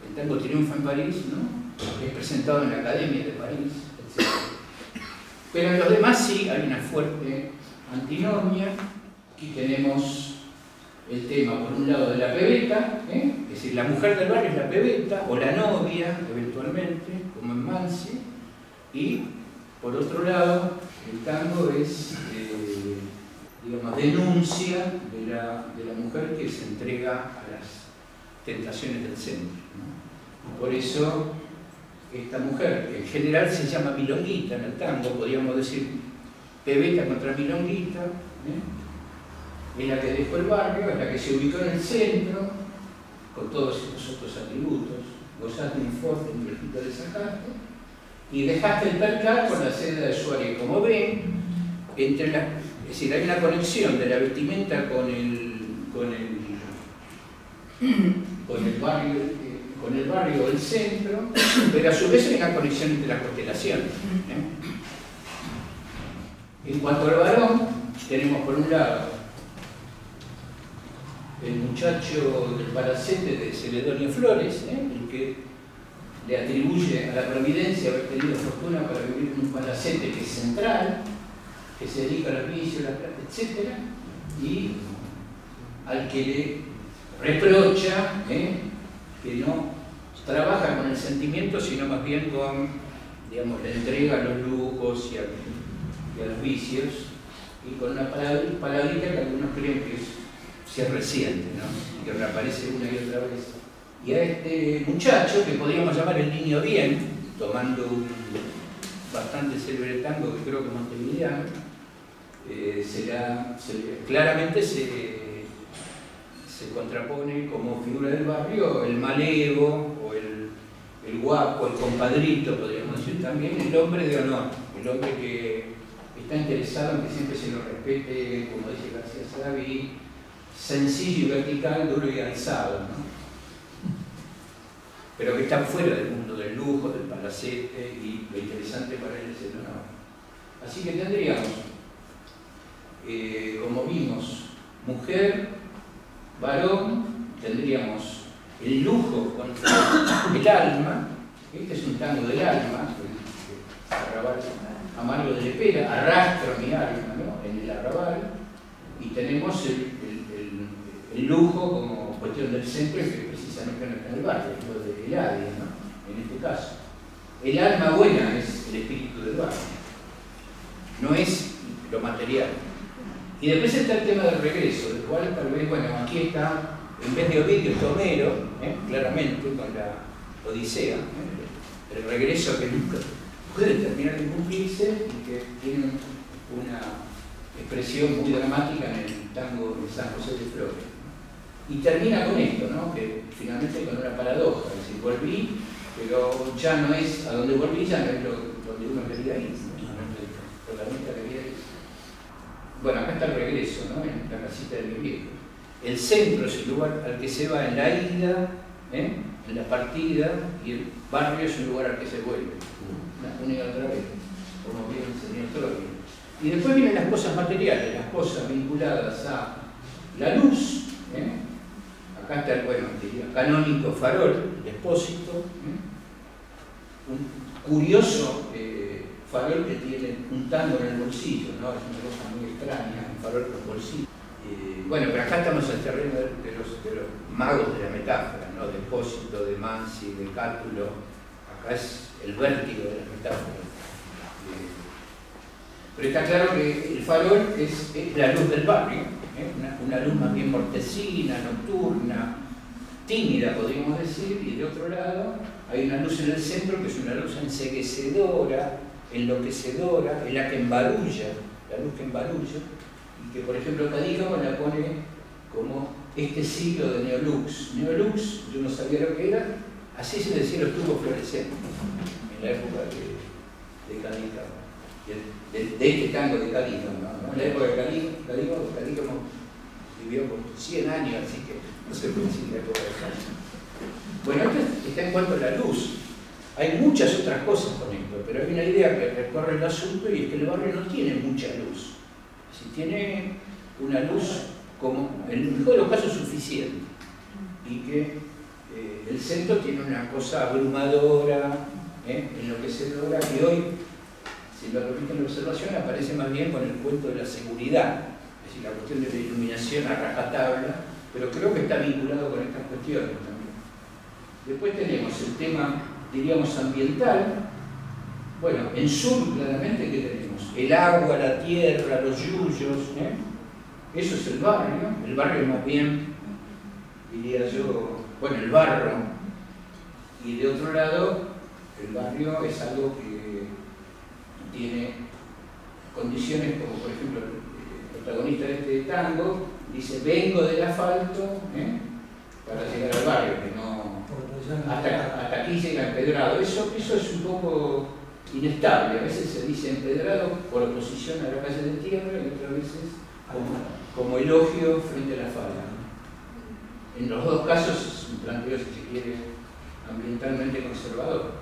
El tango triunfa en París, ¿no? Es presentado en la Academia de París, etc. Pero en los demás sí hay una fuerte antinomia. Aquí tenemos el tema, por un lado, de la pebeta, es decir, la mujer del barrio es la pebeta, o la novia, eventualmente, como en Mansi, y por otro lado, el tango es, digamos, denuncia de la mujer que se entrega a las tentaciones del centro, ¿no? Por eso, esta mujer, que en general se llama milonguita en el tango, podríamos decir pebeta contra milonguita, es la que dejó el barrio, es la que se ubicó en el centro, con todos estos otros atributos. Gozaste un fuerte, un viejito de sacaste, y dejaste el percal con la seda de Suárez. Como ven, es decir, hay una conexión de la vestimenta con el barrio o el centro, pero a su vez hay una conexión entre las constelaciones. En cuanto al varón, tenemos por un lado el muchacho del palacete de Celedonio Flores, el que le atribuye a la providencia haber tenido fortuna para vivir en un palacete que es central, que se dedica a los vicios, la plata, etc. Y al que le reprocha que no trabaja con el sentimiento, sino más bien con, digamos, la entrega a los lujos y a los vicios, y con una palabrita que algunos creen que es reciente, ¿no? Y que reaparece una y otra vez. Y a este muchacho, que podríamos llamar el niño bien, tomando un bastante célebre tango que creo que es montevideano, claramente se contrapone como figura del barrio el malevo, o el guapo, el compadrito, podríamos decir también, el hombre de honor, el hombre que está interesado en que siempre se lo respete, como dice García Saraví, sencillo y vertical, duro y alzado, ¿no? Pero que está fuera del mundo del lujo, del palacete, y lo interesante para él es el honor. Así que tendríamos, como vimos, mujer, varón, tendríamos el lujo con el alma. Este es un tango del alma, el arrabal amargo de Lepera, arrastro mi alma, ¿no?, en el arrabal, y tenemos el lujo como cuestión del centro, que precisamente no está en el barrio, es lo de Eladia, ¿no?, en este caso. El alma buena es el espíritu del barrio, no es lo material. Y después está el tema del regreso, del cual tal vez, bueno, aquí está, en vez de Ovidio, está Homero, claramente, con la Odisea, el regreso que nunca puede terminar de cumplirse, y que tiene una expresión muy dramática en el tango de San José de Flores. Y termina con esto, ¿no?, que finalmente con una paradoja, es decir, volví, pero ya no es, a donde volví ya no es donde uno quería ir, ¿no? La meta quería ir. Bueno, acá está el regreso, ¿no?, en la casita de mi viejo. El centro es el lugar al que se va en la ida, en la partida, y el barrio es un lugar al que se vuelve, una y otra vez, como bien el señor Troilo. Y después vienen las cosas materiales, las cosas vinculadas a la luz. Acá está el, bueno, diría, canónico farol, el expósito, un curioso farol que tiene un tango en el bolsillo, ¿no? Es una cosa muy extraña, un farol con bolsillo. Bueno, pero acá estamos en el terreno de los magos de la metáfora, ¿no? De Pósito, de Mansi, de Cátulo. Acá es el vértigo de la metáfora. Pero está claro que el farol es la luz del barrio, una luz más bien mortecina, nocturna, tímida, podríamos decir, y de otro lado hay una luz en el centro que es una luz enceguecedora, enloquecedora, es la que embarulla, la luz que embarulla, y que por ejemplo Cadícamo la pone como este siglo de Neolux. Neolux, yo no sabía lo que era, así se decía los tubos fluorescentes en la época de Cadícamo, de este tango de Cadícamo, ¿no? En la época de Cadícamo vivió por 100 años, así que no se puede decir la época de Cadícamo. Bueno, esto está en cuanto a la luz. Hay muchas otras cosas con esto, pero hay una idea que recorre el asunto y es que el barrio no tiene mucha luz. Si tiene una luz, como en el mejor de los casos, suficiente. Y que el centro tiene una cosa abrumadora, enloquecedora, que hoy, si lo permiten la observación, aparece más bien con el cuento de la seguridad. Es decir, la cuestión de la iluminación a rajatabla, pero creo que está vinculado con estas cuestiones también. Después tenemos el tema, diríamos, ambiental. Bueno, en sur, claramente, ¿qué tenemos? El agua, la tierra, los yuyos, eso es el barrio más bien, diría yo, bueno, el barro, y de otro lado, el barrio es algo que tiene condiciones como, por ejemplo, el protagonista de este tango dice, vengo del asfalto, para llegar al barrio, que no... Hasta aquí llega empedrado. Eso es un poco inestable. A veces se dice empedrado por oposición a la calle de tierra y otras veces como elogio frente a la falda. En los dos casos es un planteo, si se quiere, ambientalmente conservador.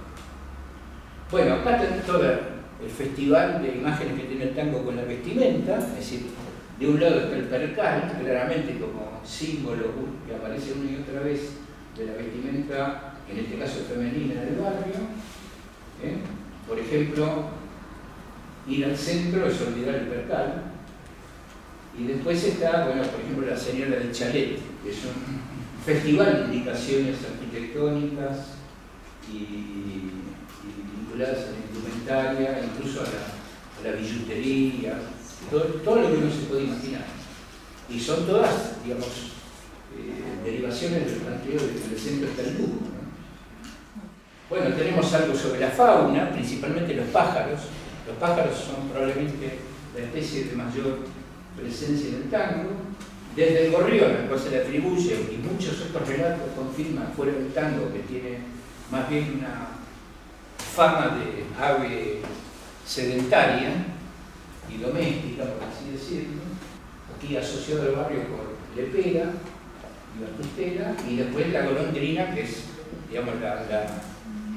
Bueno, acá está todo el festival de imágenes que tiene el tango con la vestimenta, es decir, de un lado está el percal, claramente como símbolo que aparece una y otra vez de la vestimenta, en este caso femenina, del barrio. Por ejemplo, ir al centro es olvidar el percal. Y después está, bueno, por ejemplo, la señora del chalet, que es un festival de indicaciones arquitectónicas y vinculadas a la indumentaria, incluso a la billutería, todo lo que uno se puede imaginar. Y son todas, digamos, derivaciones del planteo de que el centro está el lujo, ¿no? Bueno, tenemos algo sobre la fauna, principalmente los pájaros. Los pájaros son probablemente la especie de mayor presencia en el tango. Desde el gorrión, al cual se le atribuye, y muchos otros relatos confirman fuera del tango que tiene más bien una fama de ave sedentaria y doméstica, por así decirlo, aquí asociado al barrio por lepera y batistera, y después la golondrina, que es, digamos,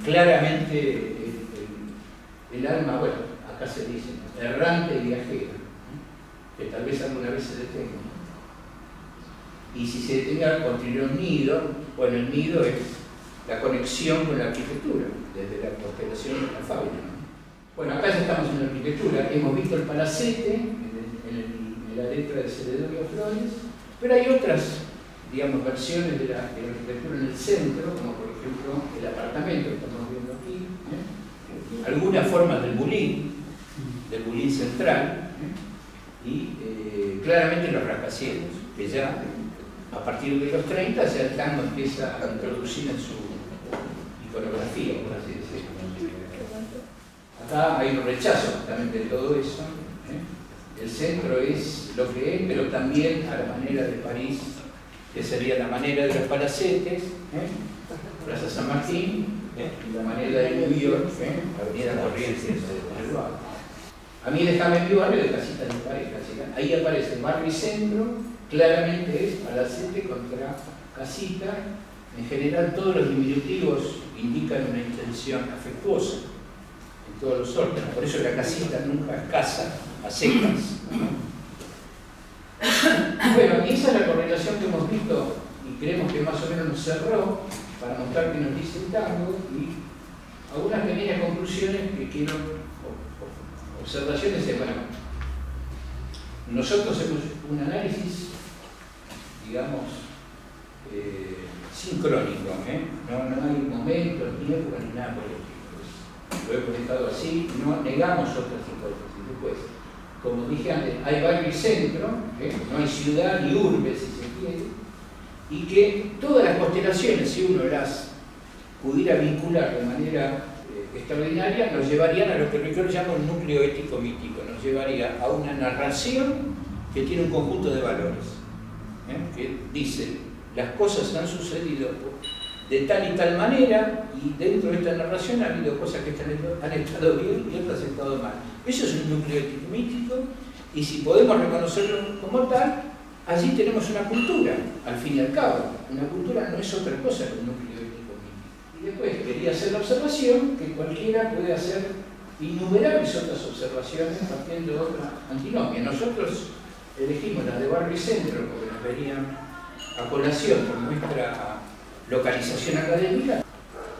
claramente el alma, bueno, acá se dice, errante y viajera, que tal vez alguna vez se detenga. Y si se detenga, construirá un nido. Bueno, el nido es la conexión con la arquitectura, desde la constelación de la fábrica, ¿no? Bueno, acá ya estamos en la arquitectura, hemos visto el palacete en la letra de Celedonio Flores, pero hay otras, digamos, versiones de la arquitectura en el centro, como por ejemplo el apartamento que estamos viendo aquí, algunas formas del bulín central, y claramente los rascacielos, que ya a partir de los 30 ya el tango empieza a introducir en su iconografía, por así decirlo. Acá hay un rechazo justamente de todo eso. El centro es lo que es, pero también a la manera de París, que sería la manera de los palacetes, Plaza San Martín, y la manera de New York, Avenida Corrientes, el barrio. A mí déjame mi barrio de Casita de Pareja. Ahí aparece barrio y centro, claramente es palacete contra casita. En general todos los diminutivos indican una intención afectuosa en todos los órdenes, por eso la casita nunca es casa, a secas. Bueno, y esa es la correlación que hemos visto y creemos que más o menos nos cerró para mostrar qué nos dice el tango y algunas pequeñas conclusiones que quiero, por observaciones es, bueno, nosotros hacemos un análisis, digamos, sincrónico, no hay momentos, ni épocas, ni nada por el estilo. Lo hemos dejado así, no negamos otras hipótesis. Después, como dije antes, hay barrio y centro, no hay ciudad ni urbe, si se quiere, y que todas las constelaciones, si uno las pudiera vincular de manera extraordinaria, nos llevarían a lo que yo llamo un núcleo ético-mítico, nos llevaría a una narración que tiene un conjunto de valores, que dice, las cosas han sucedido de tal y tal manera, y dentro de esta narración ha habido cosas que han estado bien y otras han estado mal. Eso es un núcleo ético-mítico, y si podemos reconocerlo como tal, allí tenemos una cultura, al fin y al cabo. Una cultura no es otra cosa que un núcleo ético-mítico. Y después quería hacer la observación que cualquiera puede hacer innumerables otras observaciones partiendo de otra antinomia. Nosotros elegimos la de barrio y centro porque nos venían a colación por nuestra localización académica.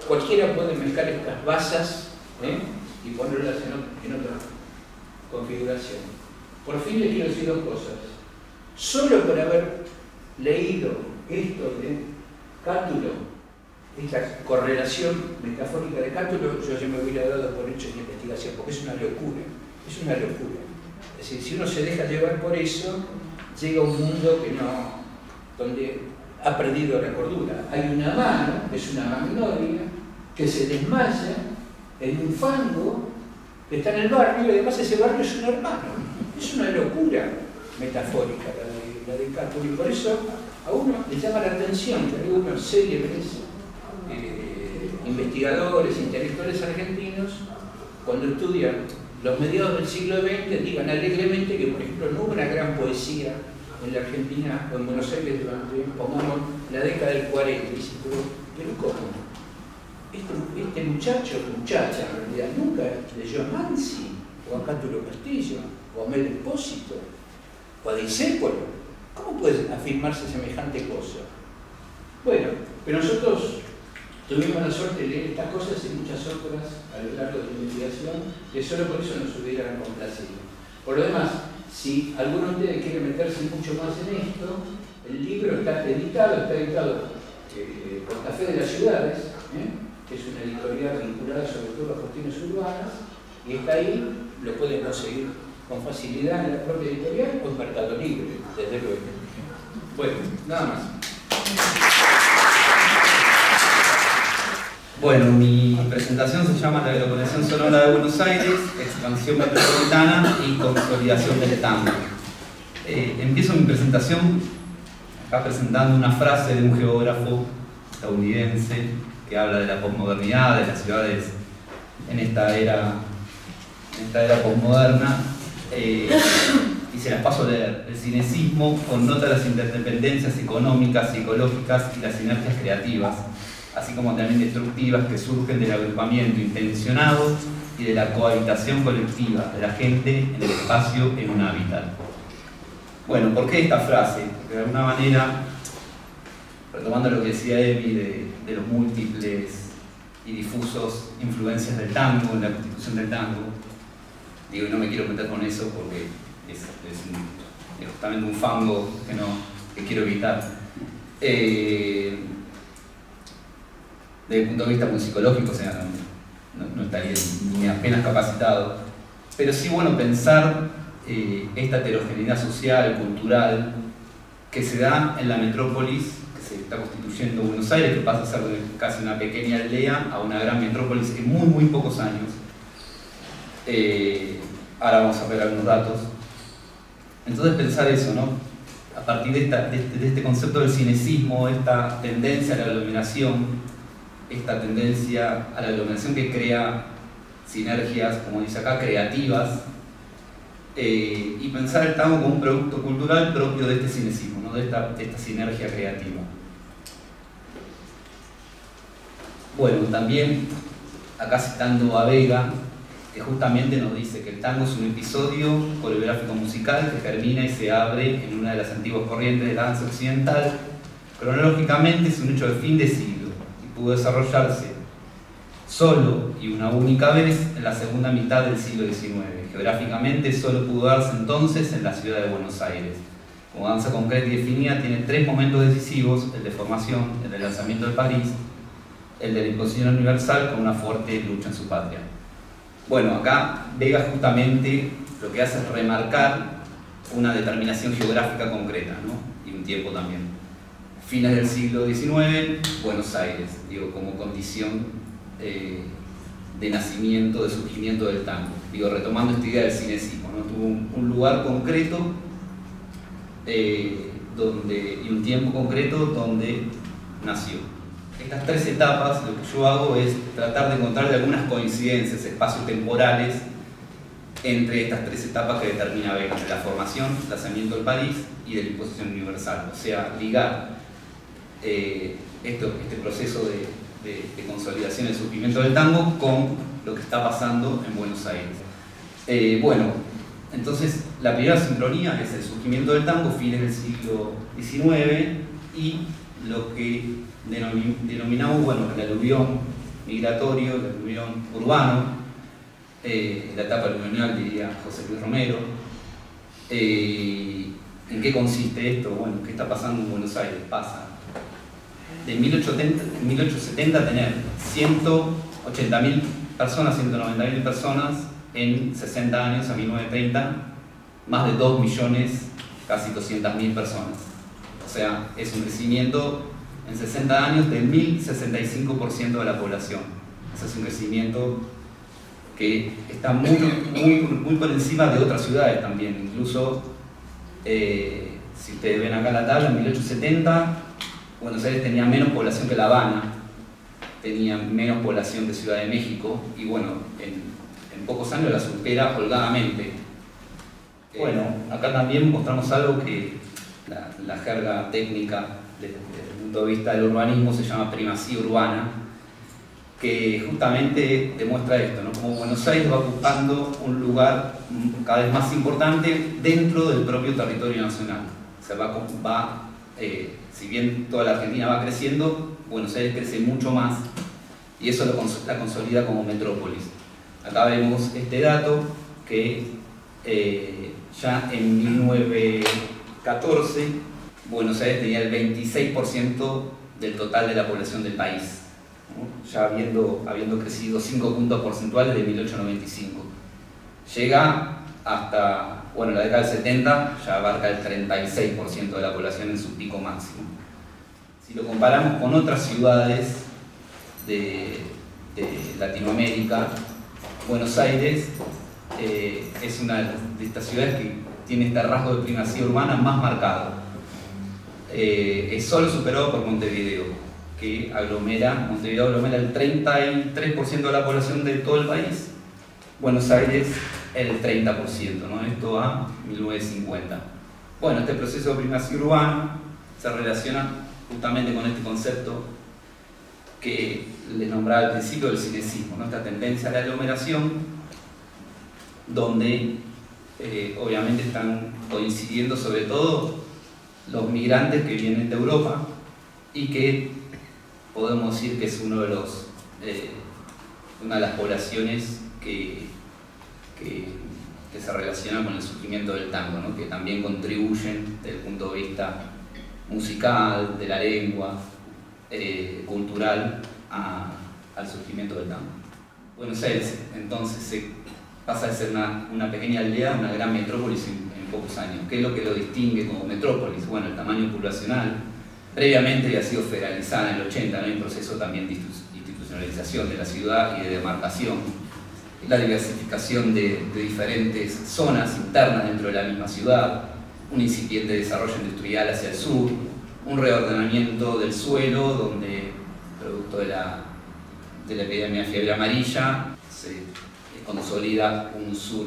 Cualquiera puede mezclar estas basas y ponerlas en otra configuración. Por fin les quiero decir dos cosas. Solo por haber leído esto de Cátulo, esta correlación metafórica de Cátulo, yo ya me hubiera dado por hecho en investigación, porque es una locura, es una locura. Es decir, si uno se deja llevar por eso, llega a un mundo que no, donde ha perdido la cordura. Hay una mano, es una magnolia, que se desmaya en un fango que está en el barrio, y además ese barrio es un hermano. Es una locura metafórica la de Cátulo, y por eso a uno le llama la atención que algunos célebres investigadores, intelectuales argentinos, cuando estudian los mediados del siglo XX, digan alegremente que, por ejemplo, no hubo una gran poesía en la Argentina o en Buenos Aires durante, pongamos, la década del 40. Y dicen, pero ¿cómo? Este muchacho, muchacha, en realidad, nunca leyó a Mansi, o a Cátulo Castillo, o a Mel Expósito, o a Discépolo. ¿Cómo puede afirmarse semejante cosa? Bueno, pero nosotros tuvimos la suerte de leer estas cosas y muchas otras a lo largo de la investigación, que solo por eso nos hubieran complacido. Por lo demás, si alguno de ustedes quiere meterse mucho más en esto, el libro está editado por Café de las Ciudades, que es una editorial vinculada sobre todo a cuestiones urbanas, y está ahí, lo pueden conseguir con facilidad en la propia editorial o en Mercado Libre, desde luego. Bueno, nada más. Bueno, mi presentación se llama La Aglomeración Sonora de Buenos Aires, Expansión Metropolitana y Consolidación del Tango. Empiezo mi presentación acá presentando una frase de un geógrafo estadounidense que habla de la posmodernidad, de las ciudades en esta era posmoderna, y se las paso a leer. El cinecismo connota las interdependencias económicas, psicológicas y las sinergias creativas, así como también destructivas, que surgen del agrupamiento intencionado y de la cohabitación colectiva de la gente en el espacio en un hábitat. Bueno, ¿por qué esta frase? Porque de alguna manera, retomando lo que decía Emi de los múltiples y difusos influencias del tango, en la constitución del tango, digo, y no me quiero meter con eso porque es justamente un fango que quiero evitar. Desde el punto de vista muy psicológico, o sea, no estaría ni apenas capacitado, pero sí, bueno, pensar esta heterogeneidad social, cultural, que se da en la metrópolis, que se está constituyendo Buenos Aires, que pasa a ser de casi una pequeña aldea a una gran metrópolis en muy, muy pocos años. Ahora vamos a ver algunos datos. Entonces pensar eso, ¿no? A partir de este concepto del cinecismo, esta tendencia a la aglomeración, que crea sinergias, como dice acá, creativas, y pensar el tango como un producto cultural propio de este cinecismo, ¿no? de esta sinergia creativa. Bueno, también, acá citando a Vega, que justamente nos dice que el tango es un episodio coreográfico musical que termina y se abre en una de las antiguas corrientes de la danza occidental. Cronológicamente es un hecho de fin de siglo y pudo desarrollarse solo y una única vez en la segunda mitad del siglo XIX. Geográficamente solo pudo darse entonces en la ciudad de Buenos Aires. Como danza concreta y definida, tiene 3 momentos decisivos: el de formación, el del lanzamiento de París, el de la imposición universal con una fuerte lucha en su patria. Bueno, acá Vega justamente lo que hace es remarcar una determinación geográfica concreta, ¿no? Y un tiempo también. Fines del siglo XIX, Buenos Aires, digo, como condición de nacimiento, de surgimiento del tango. Digo, retomando esta idea del cinesismo, ¿no? Tuvo un lugar concreto y un tiempo concreto donde nació. Estas 3 etapas, lo que yo hago es tratar de encontrar algunas coincidencias espacio-temporales entre estas 3 etapas que determina Vega, de la formación, lanzamiento del París y de la imposición universal. O sea, ligar este proceso de consolidación y surgimiento del tango con lo que está pasando en Buenos Aires. Bueno, entonces la primera sincronía es el surgimiento del tango, fines del siglo XIX, y lo que denominamos, bueno, el aluvión migratorio, el aluvión urbano, la etapa aluvional, diría José Luis Romero. ¿En qué consiste esto? Bueno, ¿qué está pasando en Buenos Aires? Pasa de 1870 a tener 180.000 personas, 190.000 personas en 60 años, a 1930, más de 2 millones, casi 200.000 personas. O sea, es un crecimiento en 60 años del 1.065% de la población. Ese es un crecimiento que está muy por encima de otras ciudades también. Incluso, si ustedes ven acá la tabla, en 1870 Buenos Aires tenía menos población que La Habana, tenía menos población que Ciudad de México, y bueno, en pocos años la supera holgadamente. Bueno, acá también mostramos algo que la jerga técnica desde el punto de vista del urbanismo se llama primacía urbana, que justamente demuestra esto, ¿no? Como Buenos Aires va ocupando un lugar cada vez más importante dentro del propio territorio nacional. O sea, si bien toda la Argentina va creciendo, Buenos Aires crece mucho más, y eso la consolida como metrópolis. Acá vemos este dato que ya en 1914 Buenos Aires tenía el 26% del total de la población del país, ¿no? Ya habiendo crecido 5 puntos porcentuales de 1895. Llega hasta, bueno, la década del 70 ya abarca el 36% de la población en su pico máximo. Si lo comparamos con otras ciudades de Latinoamérica, Buenos Aires es una de estas ciudades que tiene este rasgo de primacía urbana más marcado. Es solo superado por Montevideo, que Montevideo aglomera el 33% de la población de todo el país. Buenos Aires el 30%, ¿no? Esto a 1950. Bueno, este proceso de primacía urbana se relaciona justamente con este concepto que les nombraba al principio del cinesismo, ¿no? Esta tendencia a la aglomeración, donde obviamente están coincidiendo sobre todo los migrantes que vienen de Europa, y que podemos decir que es una de las poblaciones que se relaciona con el surgimiento del tango, ¿no? Que también contribuyen desde el punto de vista musical, de la lengua, cultural, al surgimiento del tango. Buenos Aires entonces pasa de ser una pequeña aldea a una gran metrópolis en pocos años. ¿Qué es lo que lo distingue como metrópolis? Bueno, el tamaño poblacional. Previamente había sido federalizada en el 80, ¿no? Hay un proceso también de institucionalización de la ciudad y de demarcación. La diversificación de diferentes zonas internas dentro de la misma ciudad, un incipiente desarrollo industrial hacia el sur, un reordenamiento del suelo donde, producto de la epidemia de fiebre amarilla, se consolida un sur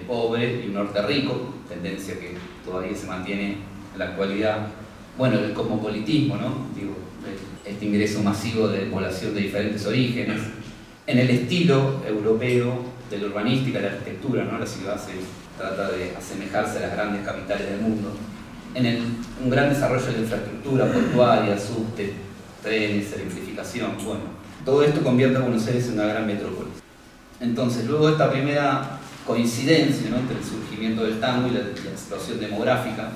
pobre y un norte rico, tendencia que todavía se mantiene en la actualidad. Bueno, el cosmopolitismo, ¿no? Digo, este ingreso masivo de población de diferentes orígenes. En el estilo europeo de la urbanística, de la arquitectura, ¿no? La ciudad se trata de asemejarse a las grandes capitales del mundo. Un gran desarrollo de la infraestructura portuaria, subte, trenes, electrificación, bueno, todo esto convierte a Buenos Aires en una gran metrópolis. Entonces, luego de esta primera coincidencia, ¿no?, entre el surgimiento del tango y la explosión demográfica,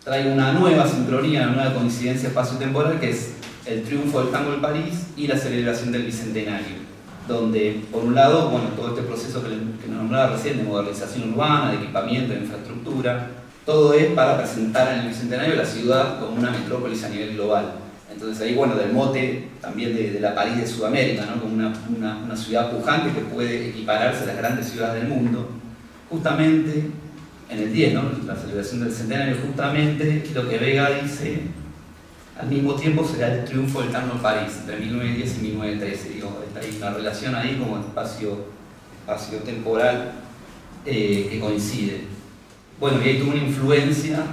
trae una nueva sincronía, una nueva coincidencia espacio-temporal, que es el triunfo del tango en París y la celebración del Bicentenario, donde, por un lado, bueno, todo este proceso que nos nombraba recién de modernización urbana, de equipamiento, de infraestructura, todo es para presentar en el Bicentenario la ciudad como una metrópolis a nivel global. Entonces ahí, bueno, del mote también de la París de Sudamérica, ¿no?, como una ciudad pujante que puede equipararse a las grandes ciudades del mundo. Justamente en el 10, ¿no?, la celebración del Centenario, justamente lo que Vega dice, al mismo tiempo será el triunfo del tango en París, entre 1910 y 1913. Digo, hay una relación ahí como espacio-temporal que coincide. Bueno, y ahí tuvo una influencia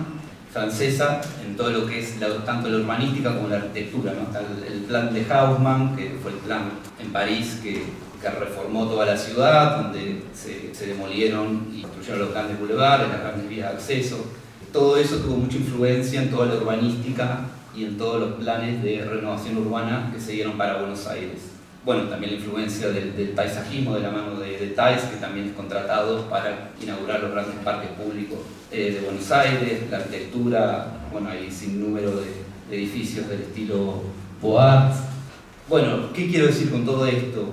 francesa en todo lo que es tanto la urbanística como la arquitectura, ¿no? Está el plan de Haussmann, que fue el plan en París que reformó toda la ciudad, donde se demolieron y construyeron los grandes boulevards, las grandes vías de acceso. Todo eso tuvo mucha influencia en toda la urbanística y en todos los planes de renovación urbana que se dieron para Buenos Aires. Bueno, también la influencia del paisajismo de la mano de Thais, que también es contratado para inaugurar los grandes parques públicos de Buenos Aires, la arquitectura, bueno, hay sin número de edificios del estilo Beaux Arts. Bueno, ¿qué quiero decir con todo esto?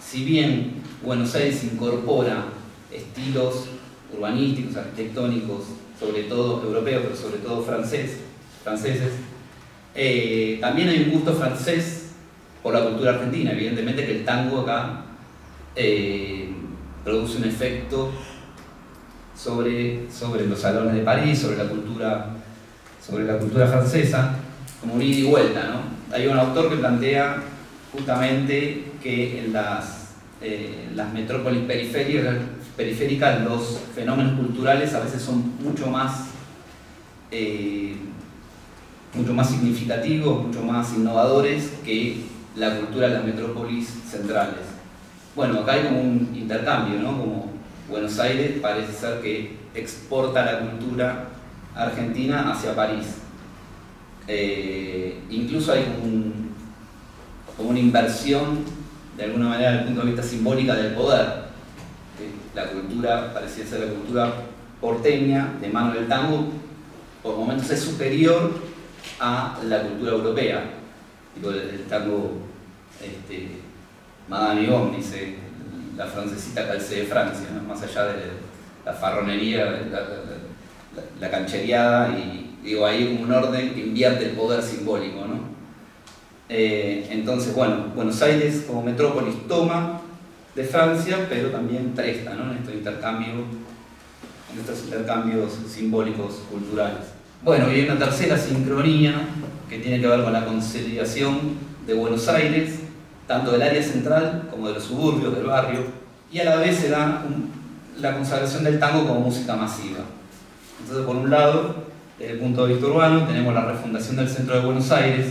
Si bien Buenos Aires incorpora estilos urbanísticos, arquitectónicos, sobre todo europeos, pero sobre todo franceses, también hay un gusto francés por la cultura argentina. Evidentemente que el tango acá produce un efecto sobre los salones de París, sobre la cultura francesa, como un ida y vuelta, ¿no? Hay un autor que plantea justamente que en las metrópolis periféricas los fenómenos culturales a veces son mucho más significativos, mucho más innovadores que la cultura de las metrópolis centrales. Bueno, acá hay como un intercambio, ¿no? Como Buenos Aires parece ser que exporta la cultura argentina hacia París. Incluso hay como una inversión, de alguna manera, desde el punto de vista simbólica del poder. La cultura, parecía ser la cultura porteña, de mano del tango, por momentos es superior a la cultura europea. Digo, el tango, Madame Yvonne, dice la francesita calcé de Francia, ¿no? Más allá de la farronería, la canchereada, y digo, hay como un orden que invierte el poder simbólico, ¿no? Entonces, bueno, Buenos Aires como metrópolis toma de Francia, pero también presta, ¿no?, en estos intercambios simbólicos culturales. Bueno, y hay una tercera sincronía que tiene que ver con la consolidación de Buenos Aires, tanto del área central como de los suburbios, del barrio, y a la vez se da la consagración del tango como música masiva. Entonces, por un lado, desde el punto de vista urbano, tenemos la refundación del centro de Buenos Aires,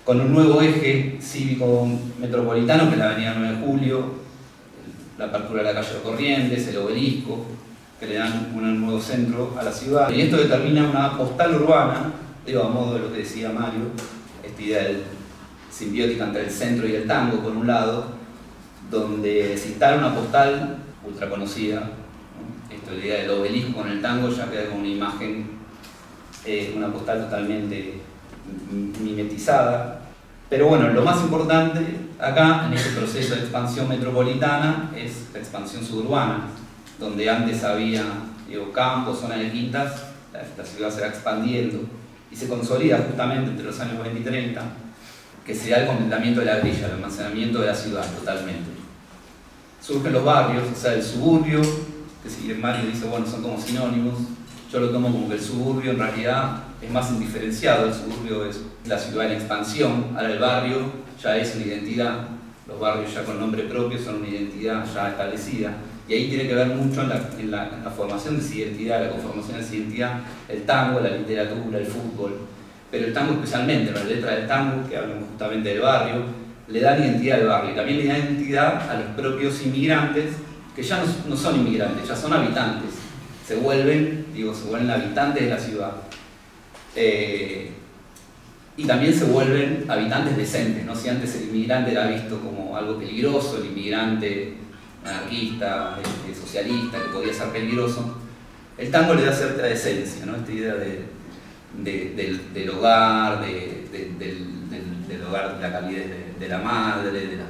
con un nuevo eje cívico metropolitano, que es la avenida 9 de Julio, la apertura de la calle de Corrientes, el obelisco, que le dan un nuevo centro a la ciudad. Y esto determina una postal urbana, digo, a modo de lo que decía Mario, esta idea simbiótica entre el centro y el tango, por un lado, donde se instala una postal ultra conocida, ¿no? Esto, la idea del obelisco con el tango ya queda como una imagen, una postal totalmente mimetizada. Pero bueno, lo más importante acá, en este proceso de expansión metropolitana, es la expansión suburbana, donde antes había, digo, campos, zonas de quintas, la ciudad se va expandiendo y se consolida justamente entre los años 20 y 30, que se da el completamiento de la grilla, el almacenamiento de la ciudad totalmente. Surgen los barrios, o sea, el suburbio, que si bien Mario dice, bueno, son como sinónimos, yo lo tomo como que el suburbio en realidad es más indiferenciado. El suburbio es la ciudad en expansión, ahora el barrio ya es una identidad, los barrios ya con nombre propio son una identidad ya establecida, y ahí tiene que ver mucho en la formación de esa identidad, la conformación de esa identidad, el tango, la literatura, el fútbol, pero el tango especialmente, la letra del tango, que hablan justamente del barrio, le dan identidad al barrio, y también le dan identidad a los propios inmigrantes, que ya no son inmigrantes, ya son habitantes, se vuelven habitantes de la ciudad. y también se vuelven habitantes decentes, ¿no? Si antes el inmigrante era visto como algo peligroso, el inmigrante anarquista, socialista, que podía ser peligroso, el tango le da cierta decencia, ¿no? Esta idea del hogar, del hogar, de la calidez de la madre, de las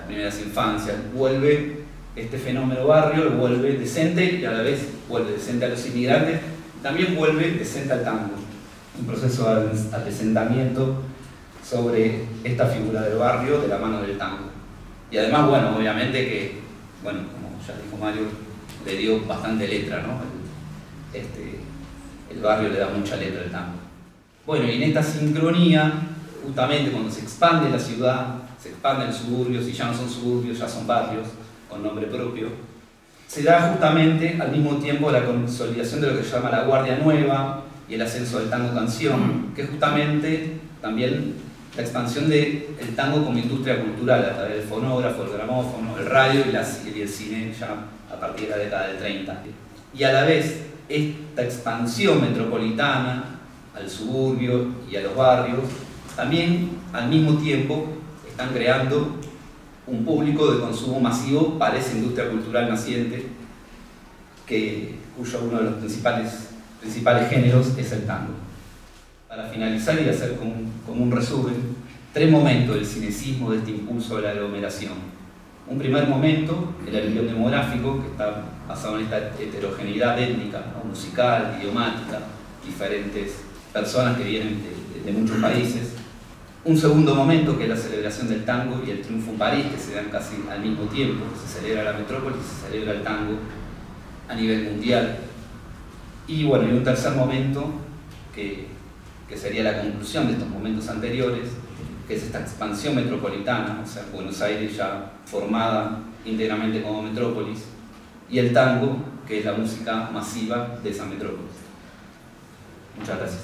primeras infancias, vuelve este fenómeno barrio, lo vuelve decente y a la vez vuelve decente a los inmigrantes, también vuelve decente al tango. Un proceso de adecentamiento sobre esta figura del barrio de la mano del tango. Y además, bueno, obviamente que, bueno, como ya dijo Mario, le dio bastante letra, ¿no? El barrio le da mucha letra al tango. Bueno, y en esta sincronía, justamente cuando se expande la ciudad, se expanden los suburbios, y ya no son suburbios, ya son barrios con nombre propio, se da justamente al mismo tiempo la consolidación de lo que se llama la Guardia Nueva y el ascenso del tango canción, que es justamente también la expansión del tango como industria cultural a través del fonógrafo, el gramófono, el radio y el cine ya a partir de la década del 30. Y a la vez, esta expansión metropolitana al suburbio y a los barrios, también al mismo tiempo están creando un público de consumo masivo para esa industria cultural naciente, cuyo uno de los principales géneros es el tango. Para finalizar y hacer como un resumen, 3 momentos del cinecismo de este impulso de la aglomeración. Un primer momento, el aluvión demográfico, que está basado en esta heterogeneidad étnica, ¿no? Musical, idiomática, diferentes personas que vienen de muchos países. Un segundo momento, que es la celebración del tango y el triunfo en París, que se dan casi al mismo tiempo, se celebra la metrópoli, se celebra el tango a nivel mundial. Y bueno, y un tercer momento, que sería la conclusión de estos momentos anteriores, que es esta expansión metropolitana, o sea, Buenos Aires ya formada íntegramente como metrópolis, y el tango, que es la música masiva de esa metrópolis. Muchas gracias.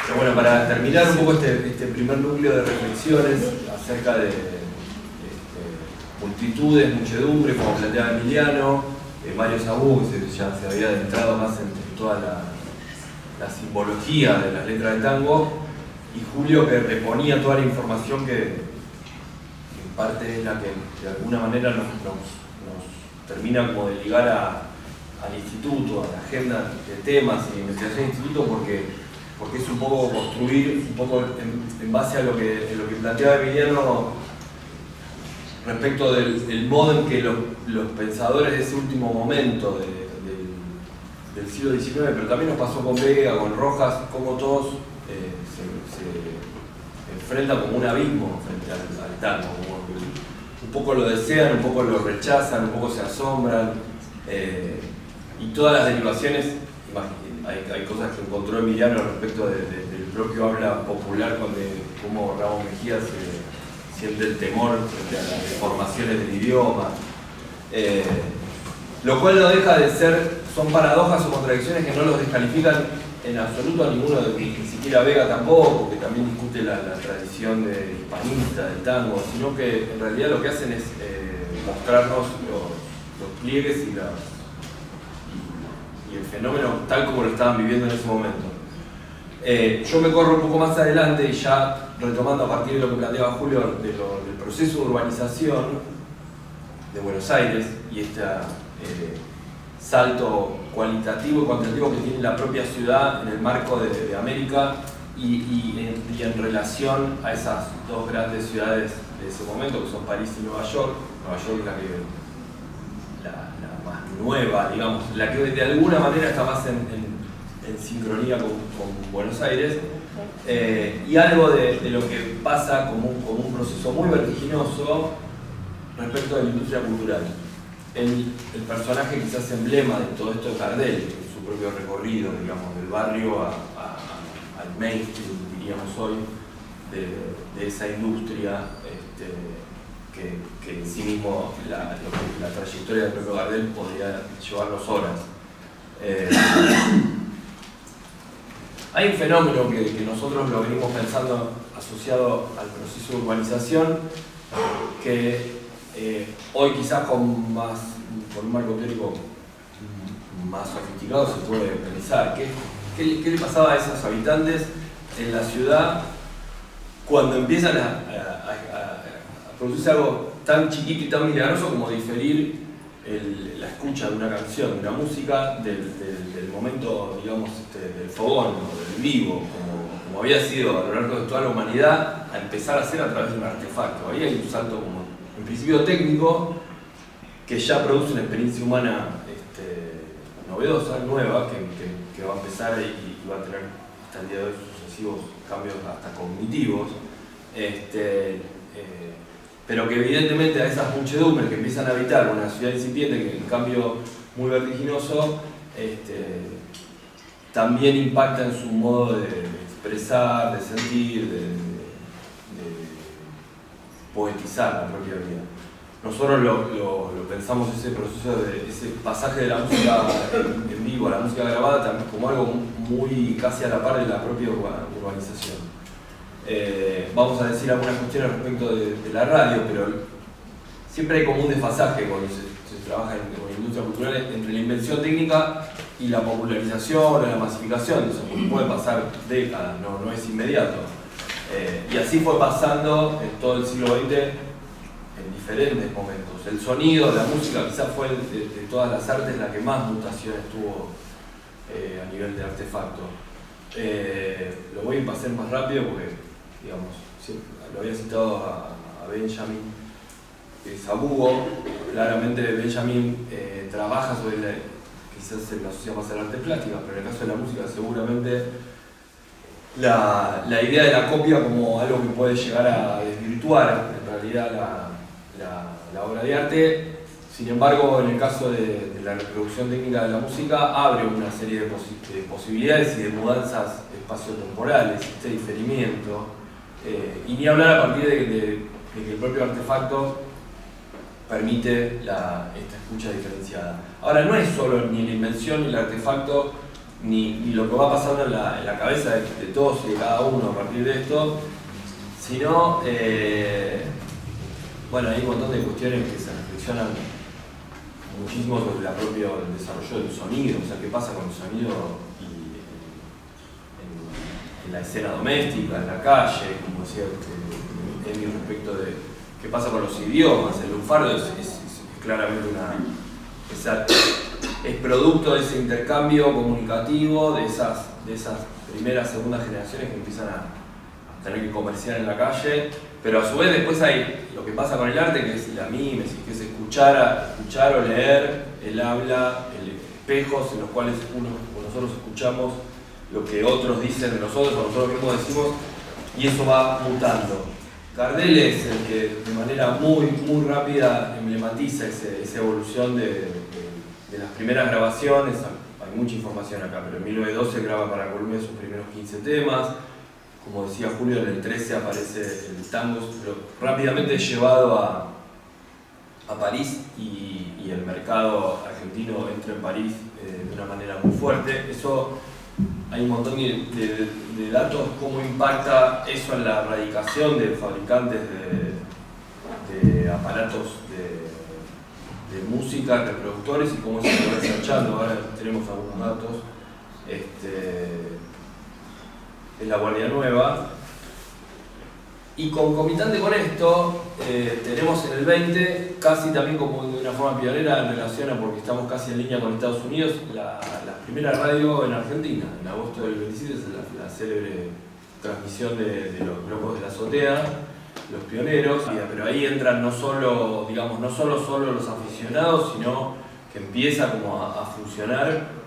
Pero bueno, para terminar un poco este primer núcleo de reflexiones acerca de multitudes, muchedumbre, como planteaba Emiliano, Mario Sabú, que ya se había adentrado más en toda la simbología de las letras de tango, y Julio, que reponía toda la información que en parte es la que de alguna manera nos termina como de ligar al instituto, a la agenda de temas y de investigación del instituto, porque es un poco construir, un poco en base a lo que planteaba Emiliano respecto del modo en que los pensadores de ese último momento del siglo XIX, pero también nos pasó con Vega, con Rojas, como todos se enfrentan como un abismo frente al tango, como un poco lo desean, un poco lo rechazan, un poco se asombran, y todas las derivaciones. Hay cosas que encontró Emiliano respecto del propio habla popular, como Ramón Mejía siente el temor frente a las deformaciones del idioma, lo cual no deja de ser, son paradojas o contradicciones que no los descalifican en absoluto a ninguno, ni siquiera Vega tampoco, que también discute la tradición hispanista del tango, sino que en realidad lo que hacen es mostrarnos los pliegues y el fenómeno tal como lo estaban viviendo en ese momento. Yo me corro un poco más adelante y ya retomando a partir de lo que planteaba Julio del proceso de urbanización de Buenos Aires y este salto cualitativo y cuantitativo que tiene la propia ciudad en el marco de América y en relación a esas dos grandes ciudades de ese momento, que son París y Nueva York. Nueva York es la más nueva, digamos, la que de alguna manera está más en sincronía con Buenos Aires, y algo de lo que pasa como un proceso muy vertiginoso respecto a la industria cultural. El personaje quizás emblema de todo esto es Gardel, en su propio recorrido, digamos, del barrio al mainstream, diríamos hoy, de esa industria que en sí mismo la trayectoria del propio Gardel podría llevarnos horas. Hay un fenómeno que nosotros lo venimos pensando asociado al proceso de urbanización, que hoy quizás con un marco teórico más sofisticado se puede pensar. ¿Qué le pasaba a esos habitantes en la ciudad cuando empiezan a producirse algo tan chiquito y tan milagroso como diferir la escucha de una canción, de una música, del momento, digamos, del fogón o del vivo, como había sido a lo largo de toda la humanidad, a empezar a hacer a través de un artefacto? Ahí hay un salto como, en principio técnico, que ya produce una experiencia humana novedosa, nueva, que va a empezar y va a tener hasta el día de hoy sucesivos cambios hasta cognitivos, pero que evidentemente a esas muchedumbres que empiezan a habitar una ciudad incipiente, que en cambio muy vertiginoso, también impacta en su modo de expresar, de sentir, de poetizar la propia vida. Nosotros lo pensamos ese proceso, ese pasaje de la música en vivo a la música grabada también como algo muy casi a la par de la propia urbanización. Vamos a decir algunas cuestiones respecto de la radio, pero siempre hay como un desfasaje cuando se trabaja en la industria cultural entre la invención técnica y la popularización o la masificación. Eso puede pasar décadas, no es inmediato. Y así fue pasando en todo el siglo XX en diferentes momentos. El sonido, la música quizás fue de todas las artes la que más mutaciones tuvo a nivel de artefacto. Lo voy a pasar más rápido porque, digamos, lo había citado a Benjamin Sabugo. Claramente Benjamin trabaja sobre quizás se lo asocia más al arte plástica, pero en el caso de la música seguramente la idea de la copia como algo que puede llegar a desvirtuar en realidad la obra de arte. Sin embargo, en el caso de la reproducción técnica de la música, abre una serie de posibilidades y de mudanzas espaciotemporales, este diferimiento, y ni hablar a partir de que el propio artefacto permite esta escucha diferenciada. Ahora, no es solo ni la invención ni el artefacto, ni lo que va pasando en la cabeza de todos y de cada uno a partir de esto, sino, bueno, hay un montón de cuestiones que se reflexionan muchísimo sobre el propio desarrollo del sonido, o sea, qué pasa con el sonido en la escena doméstica, en la calle, como decía Emilio respecto de qué pasa con los idiomas. El lunfardo es claramente es producto de ese intercambio comunicativo de esas primeras, segundas generaciones que empiezan a tener que comerciar en la calle, pero a su vez después hay lo que pasa con el arte, que es la mímesis, que es escuchar o leer el habla, espejos en los cuales nosotros escuchamos lo que otros dicen de nosotros o nosotros mismos decimos, y eso va mutando. Gardel es el que de manera muy rápida emblematiza esa evolución de las primeras grabaciones. Hay mucha información acá, pero en 1912 graba para Columbia sus primeros 15 temas. Como decía Julio, en el 13 aparece el tango, pero rápidamente es llevado a París y el mercado argentino entra en París de una manera muy fuerte. Eso, hay un montón de datos, cómo impacta eso en la radicación de fabricantes de aparatos de música, reproductores, y cómo se va desarrollando. Ahora tenemos algunos datos. Es la Guardia Nueva. Y concomitante con esto, tenemos en el 20, casi también como de una forma pionera en relación a, porque estamos casi en línea con Estados Unidos, la primera radio en Argentina. En agosto del 27 es la célebre transmisión de los Locos de la Azotea, los pioneros, pero ahí entran no solo los aficionados, sino que empieza como a funcionar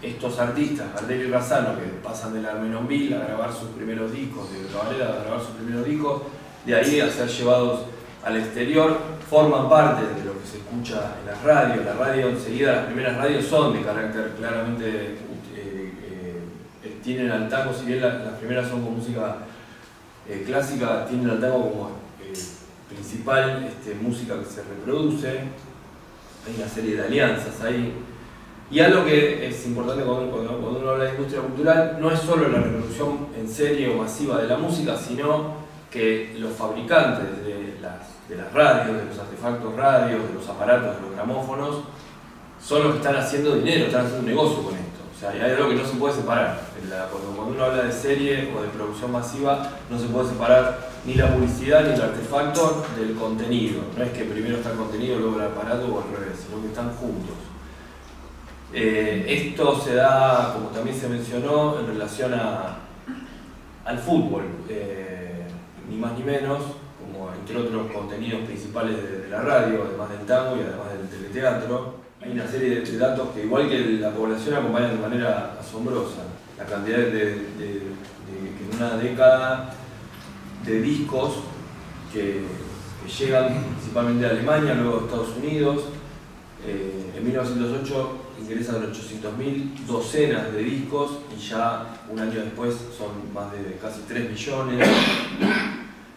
estos artistas, Gardel y Razzano, que pasan de la Armenonville a grabar sus primeros discos, de Cabalera a grabar sus primeros discos, de ahí a ser llevados al exterior, forman parte de lo que se escucha en las radios. La radio enseguida, las primeras radios son de carácter claramente, tienen al tango, si bien las primeras son con música clásica, tienen al tango como principal música que se reproduce. Hay una serie de alianzas ahí. Y algo que es importante cuando uno habla de industria cultural, no es solo la reproducción en serie o masiva de la música, sino que los fabricantes de las radios, de los artefactos radios, de los aparatos, de los gramófonos, son los que están haciendo dinero, están haciendo un negocio con esto. O sea, hay algo que no se puede separar. Cuando uno habla de serie o de producción masiva, no se puede separar ni la publicidad ni el artefacto del contenido. No es que primero está el contenido, luego el aparato o al revés, sino que están juntos. Esto se da, como también se mencionó, en relación al fútbol, ni más ni menos, como entre otros contenidos principales de la radio, además del tango y además del teleteatro. Hay una serie de datos que, igual que la población, acompañan de manera asombrosa. La cantidad que en una década de discos que llegan principalmente de Alemania, luego de Estados Unidos. En 1908 ingresan 800.000 docenas de discos y ya un año después son más de casi 3 millones.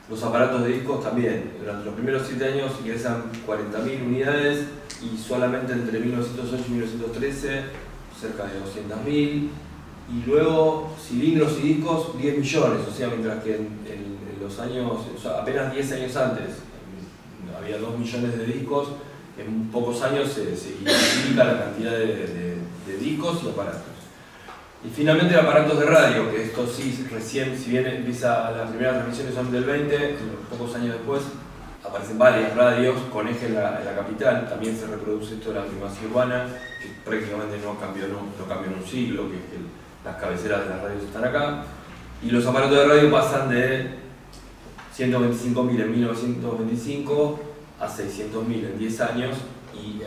Los aparatos de discos también. Durante los primeros 7 años ingresan 40.000 unidades y solamente entre 1908 y 1913 cerca de 200.000. Y luego cilindros y discos 10 millones, o sea, mientras que en los años, o sea, apenas 10 años antes había 2 millones de discos, en pocos años se multiplica la cantidad de discos y aparatos. Y finalmente aparatos de radio, que esto sí, recién, si bien empieza las primeras transmisiones son del 20, pocos años después aparecen varias radios con eje en la capital. También se reproduce esto de la primacía urbana, que prácticamente no cambió en un siglo, que las cabeceras de las radios están acá. Y los aparatos de radio pasan de 125.000 en 1925 a 600.000 en 10 años, y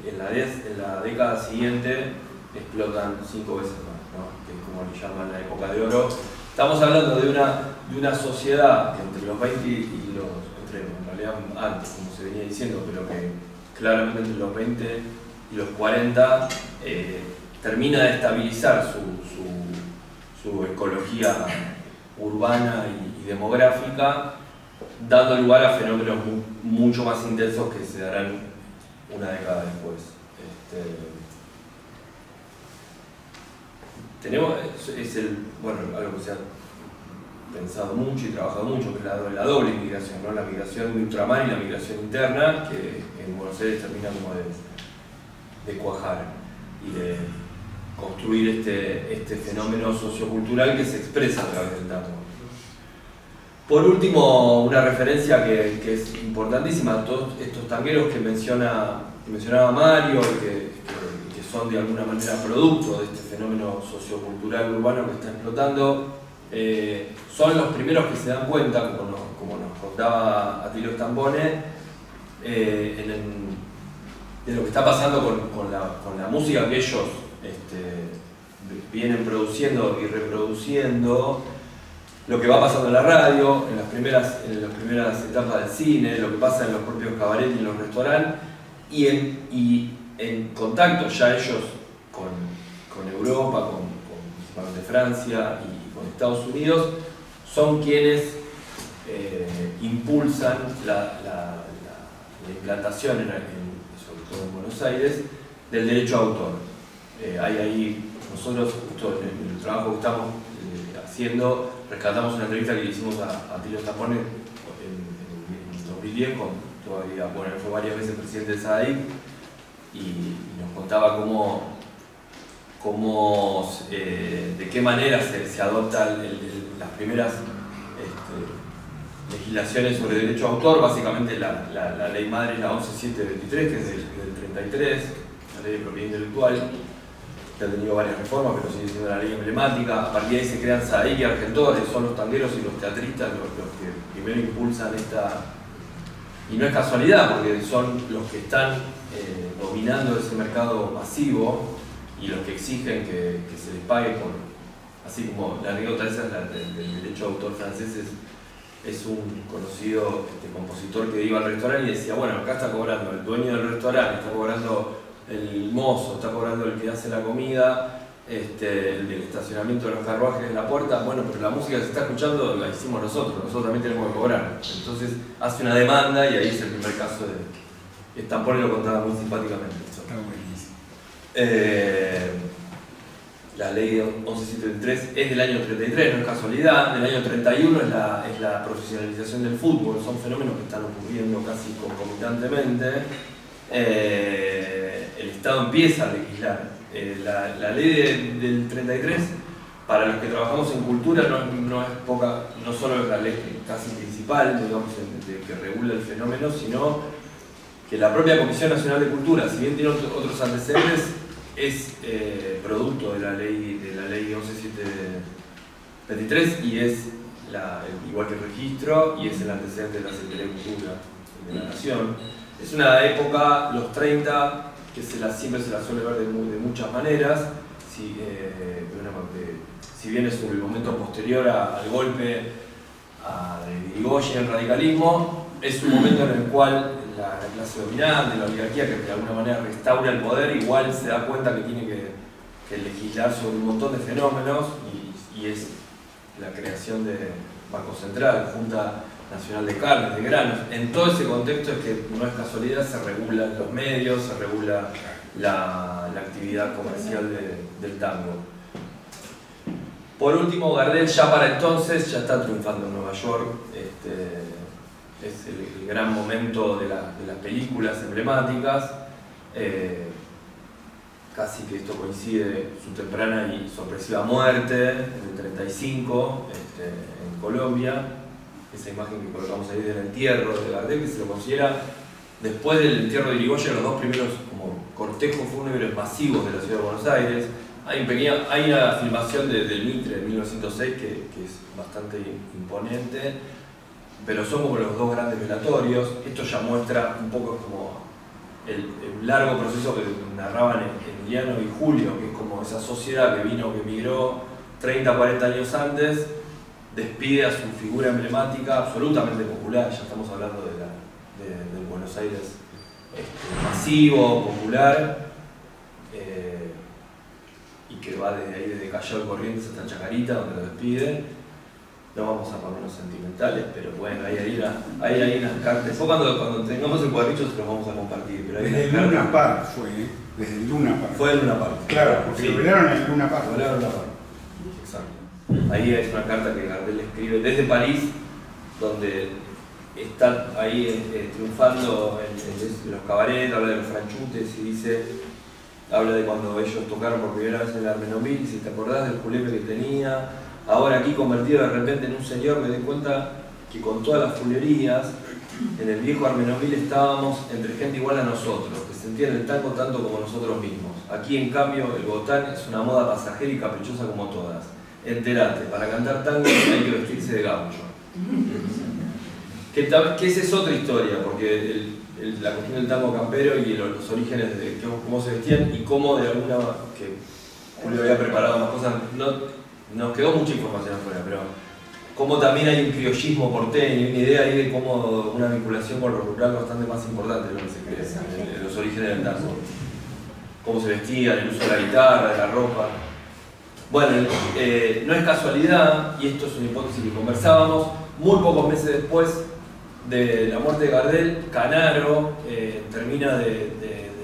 en la década siguiente explotan 5 veces más, ¿no? Que es como le llaman la época de oro. Estamos hablando de una sociedad que entre los 20 y en realidad antes, como se venía diciendo, pero que claramente entre los 20 y los 40 termina de estabilizar su ecología urbana y demográfica, dando lugar a fenómenos mucho más intensos que se darán una década después. Tenemos, algo que se ha pensado mucho y trabajado mucho, que es la doble migración, ¿no? La migración de ultramar y la migración interna, que en Buenos Aires termina como de cuajar y de construir este fenómeno sociocultural que se expresa a través del tango. Por último, una referencia que es importantísima, todos estos tangueros que mencionaba Mario, que son de alguna manera producto de este fenómeno sociocultural urbano que está explotando, son los primeros que se dan cuenta, como nos contaba Atilio Stampone, de lo que está pasando con la música que ellos vienen produciendo y reproduciendo, lo que va pasando en la radio, en las primeras etapas del cine, lo que pasa en los propios cabarets y en los restaurantes, y en contacto ya ellos con Europa, principalmente Francia y con Estados Unidos, son quienes impulsan la implantación, sobre todo en Buenos Aires, del derecho a autor. Hay ahí, nosotros justo en el trabajo que estamos haciendo, rescatamos una entrevista que le hicimos a Atilio Stampone en 2010, él fue varias veces presidente de SADIC, y nos contaba de qué manera se adoptan las primeras legislaciones sobre derecho a autor. Básicamente la ley madre es la 11723, que es del 33, la ley de propiedad intelectual, que ha tenido varias reformas, pero sigue siendo la ley emblemática. A partir de ahí se crean SADIC y argentores, son los tangueros y los teatristas los que primero impulsan esta. Y no es casualidad, porque son los que están dominando ese mercado masivo y los que exigen que se les pague por. Así como la anécdota esa del derecho de autor francés, es un conocido compositor que iba al restaurante y decía, bueno, acá está cobrando el dueño del restaurante, está cobrando el mozo, está cobrando el que hace la comida, el del estacionamiento de los carruajes en la puerta, bueno, pero la música que se está escuchando la hicimos nosotros también tenemos que cobrar. Entonces hace una demanda y ahí es el primer caso de Stampone, lo contaba muy simpáticamente. Está buenísimo. La ley 11723 es del año 33, no es casualidad. Del año 31 es la profesionalización del fútbol. Son fenómenos que están ocurriendo casi concomitantemente. el Estado empieza a legislar. La ley del 33, para los que trabajamos en cultura, no solo es la ley casi principal, digamos, que regula el fenómeno, sino que la propia Comisión Nacional de Cultura, si bien tiene otros antecedentes, es producto de la ley 11723 y es igual que el registro, y es el antecedente de la Secretaría de Cultura de la Nación. Es una época, los 30, que siempre se la suele ver de muchas maneras, si bien es el momento posterior al golpe de Irigoyen, el radicalismo, es un momento en el cual la clase dominante, la oligarquía, que de alguna manera restaura el poder, igual se da cuenta que tiene que legislar sobre un montón de fenómenos, y es la creación de Banco Central, Junta Nacional de Carnes, de Granos. En todo ese contexto es que no es casualidad, se regulan los medios, se regula la actividad comercial del tango. Por último, Gardel ya para entonces ya está triunfando en Nueva York. Es el gran momento de las películas emblemáticas. Casi que esto coincide su temprana y sorpresiva muerte en el 35 en Colombia. Esa imagen que colocamos ahí del entierro de Gardel, que se lo considera, después del entierro de Irigoyen, los dos primeros como cortejos fúnebres masivos de la ciudad de Buenos Aires. Hay una filmación del Mitre de 1906 que es bastante imponente, pero son como los dos grandes velatorios. Esto ya muestra un poco como el largo proceso que narraban Emiliano y Julio, que es como esa sociedad que migró 30, 40 años antes, despide a su figura emblemática, absolutamente popular. Ya estamos hablando del Buenos Aires masivo, popular, y que va desde ahí, desde Callao de Corrientes hasta Chacarita, donde lo despide. No vamos a ponernos sentimentales, pero bueno, hay unas cartas. Después cuando tengamos el cuadrito se los vamos a compartir. Pero desde el Luna Park desde el Luna Park. Fue el Luna Park. Claro, porque lo velaron en el Luna Park. Lo velaron en el Luna Park. Exacto. Ahí es una carta que Gardel escribe desde París, donde está ahí triunfando en los cabarets, habla de los franchutes y habla de cuando ellos tocaron por primera vez en el Armenoville, si te acordás del julepe que tenía. Ahora aquí convertido de repente en un señor, me doy cuenta que con todas las fulerías, en el viejo Armenoville estábamos entre gente igual a nosotros, que sentían el tango tanto como nosotros mismos. Aquí en cambio el botán es una moda pasajera y caprichosa como todas. Entérate, para cantar tango hay que vestirse de gaucho. Que esa es otra historia, porque la cuestión del tango campero y los orígenes de cómo se vestían y cómo de alguna que Julio había preparado más cosas, nos quedó mucha información afuera, pero como también hay un criollismo porteño, una idea ahí de cómo una vinculación con lo rural bastante más importante de lo que se cree, de los orígenes del tango. Cómo se vestían, el uso de la guitarra, de la ropa. Bueno, no es casualidad, y esto es una hipótesis que conversábamos, muy pocos meses después de la muerte de Gardel, Canaro termina de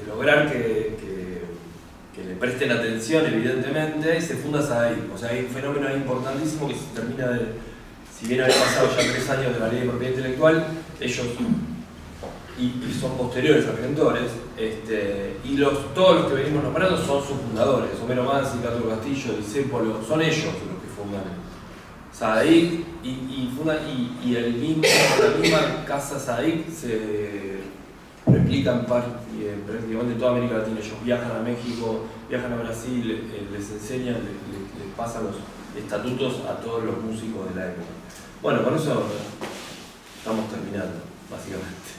lograr que le presten atención, evidentemente, y se funda SADAIC. O sea, hay un fenómeno importantísimo que se termina de, si bien había pasado ya 3 años de la ley de propiedad intelectual, ellos, y son posteriores argentores, y todos los que venimos nombrando son sus fundadores, Homero Mansi, Cato Castillo, Discépolo, son ellos los que fundan SADAIC, y la misma casa SADAIC se replica en prácticamente toda América Latina. Ellos viajan a México, viajan a Brasil, les enseñan, les pasan los estatutos a todos los músicos de la época. Bueno, con eso estamos terminando, básicamente.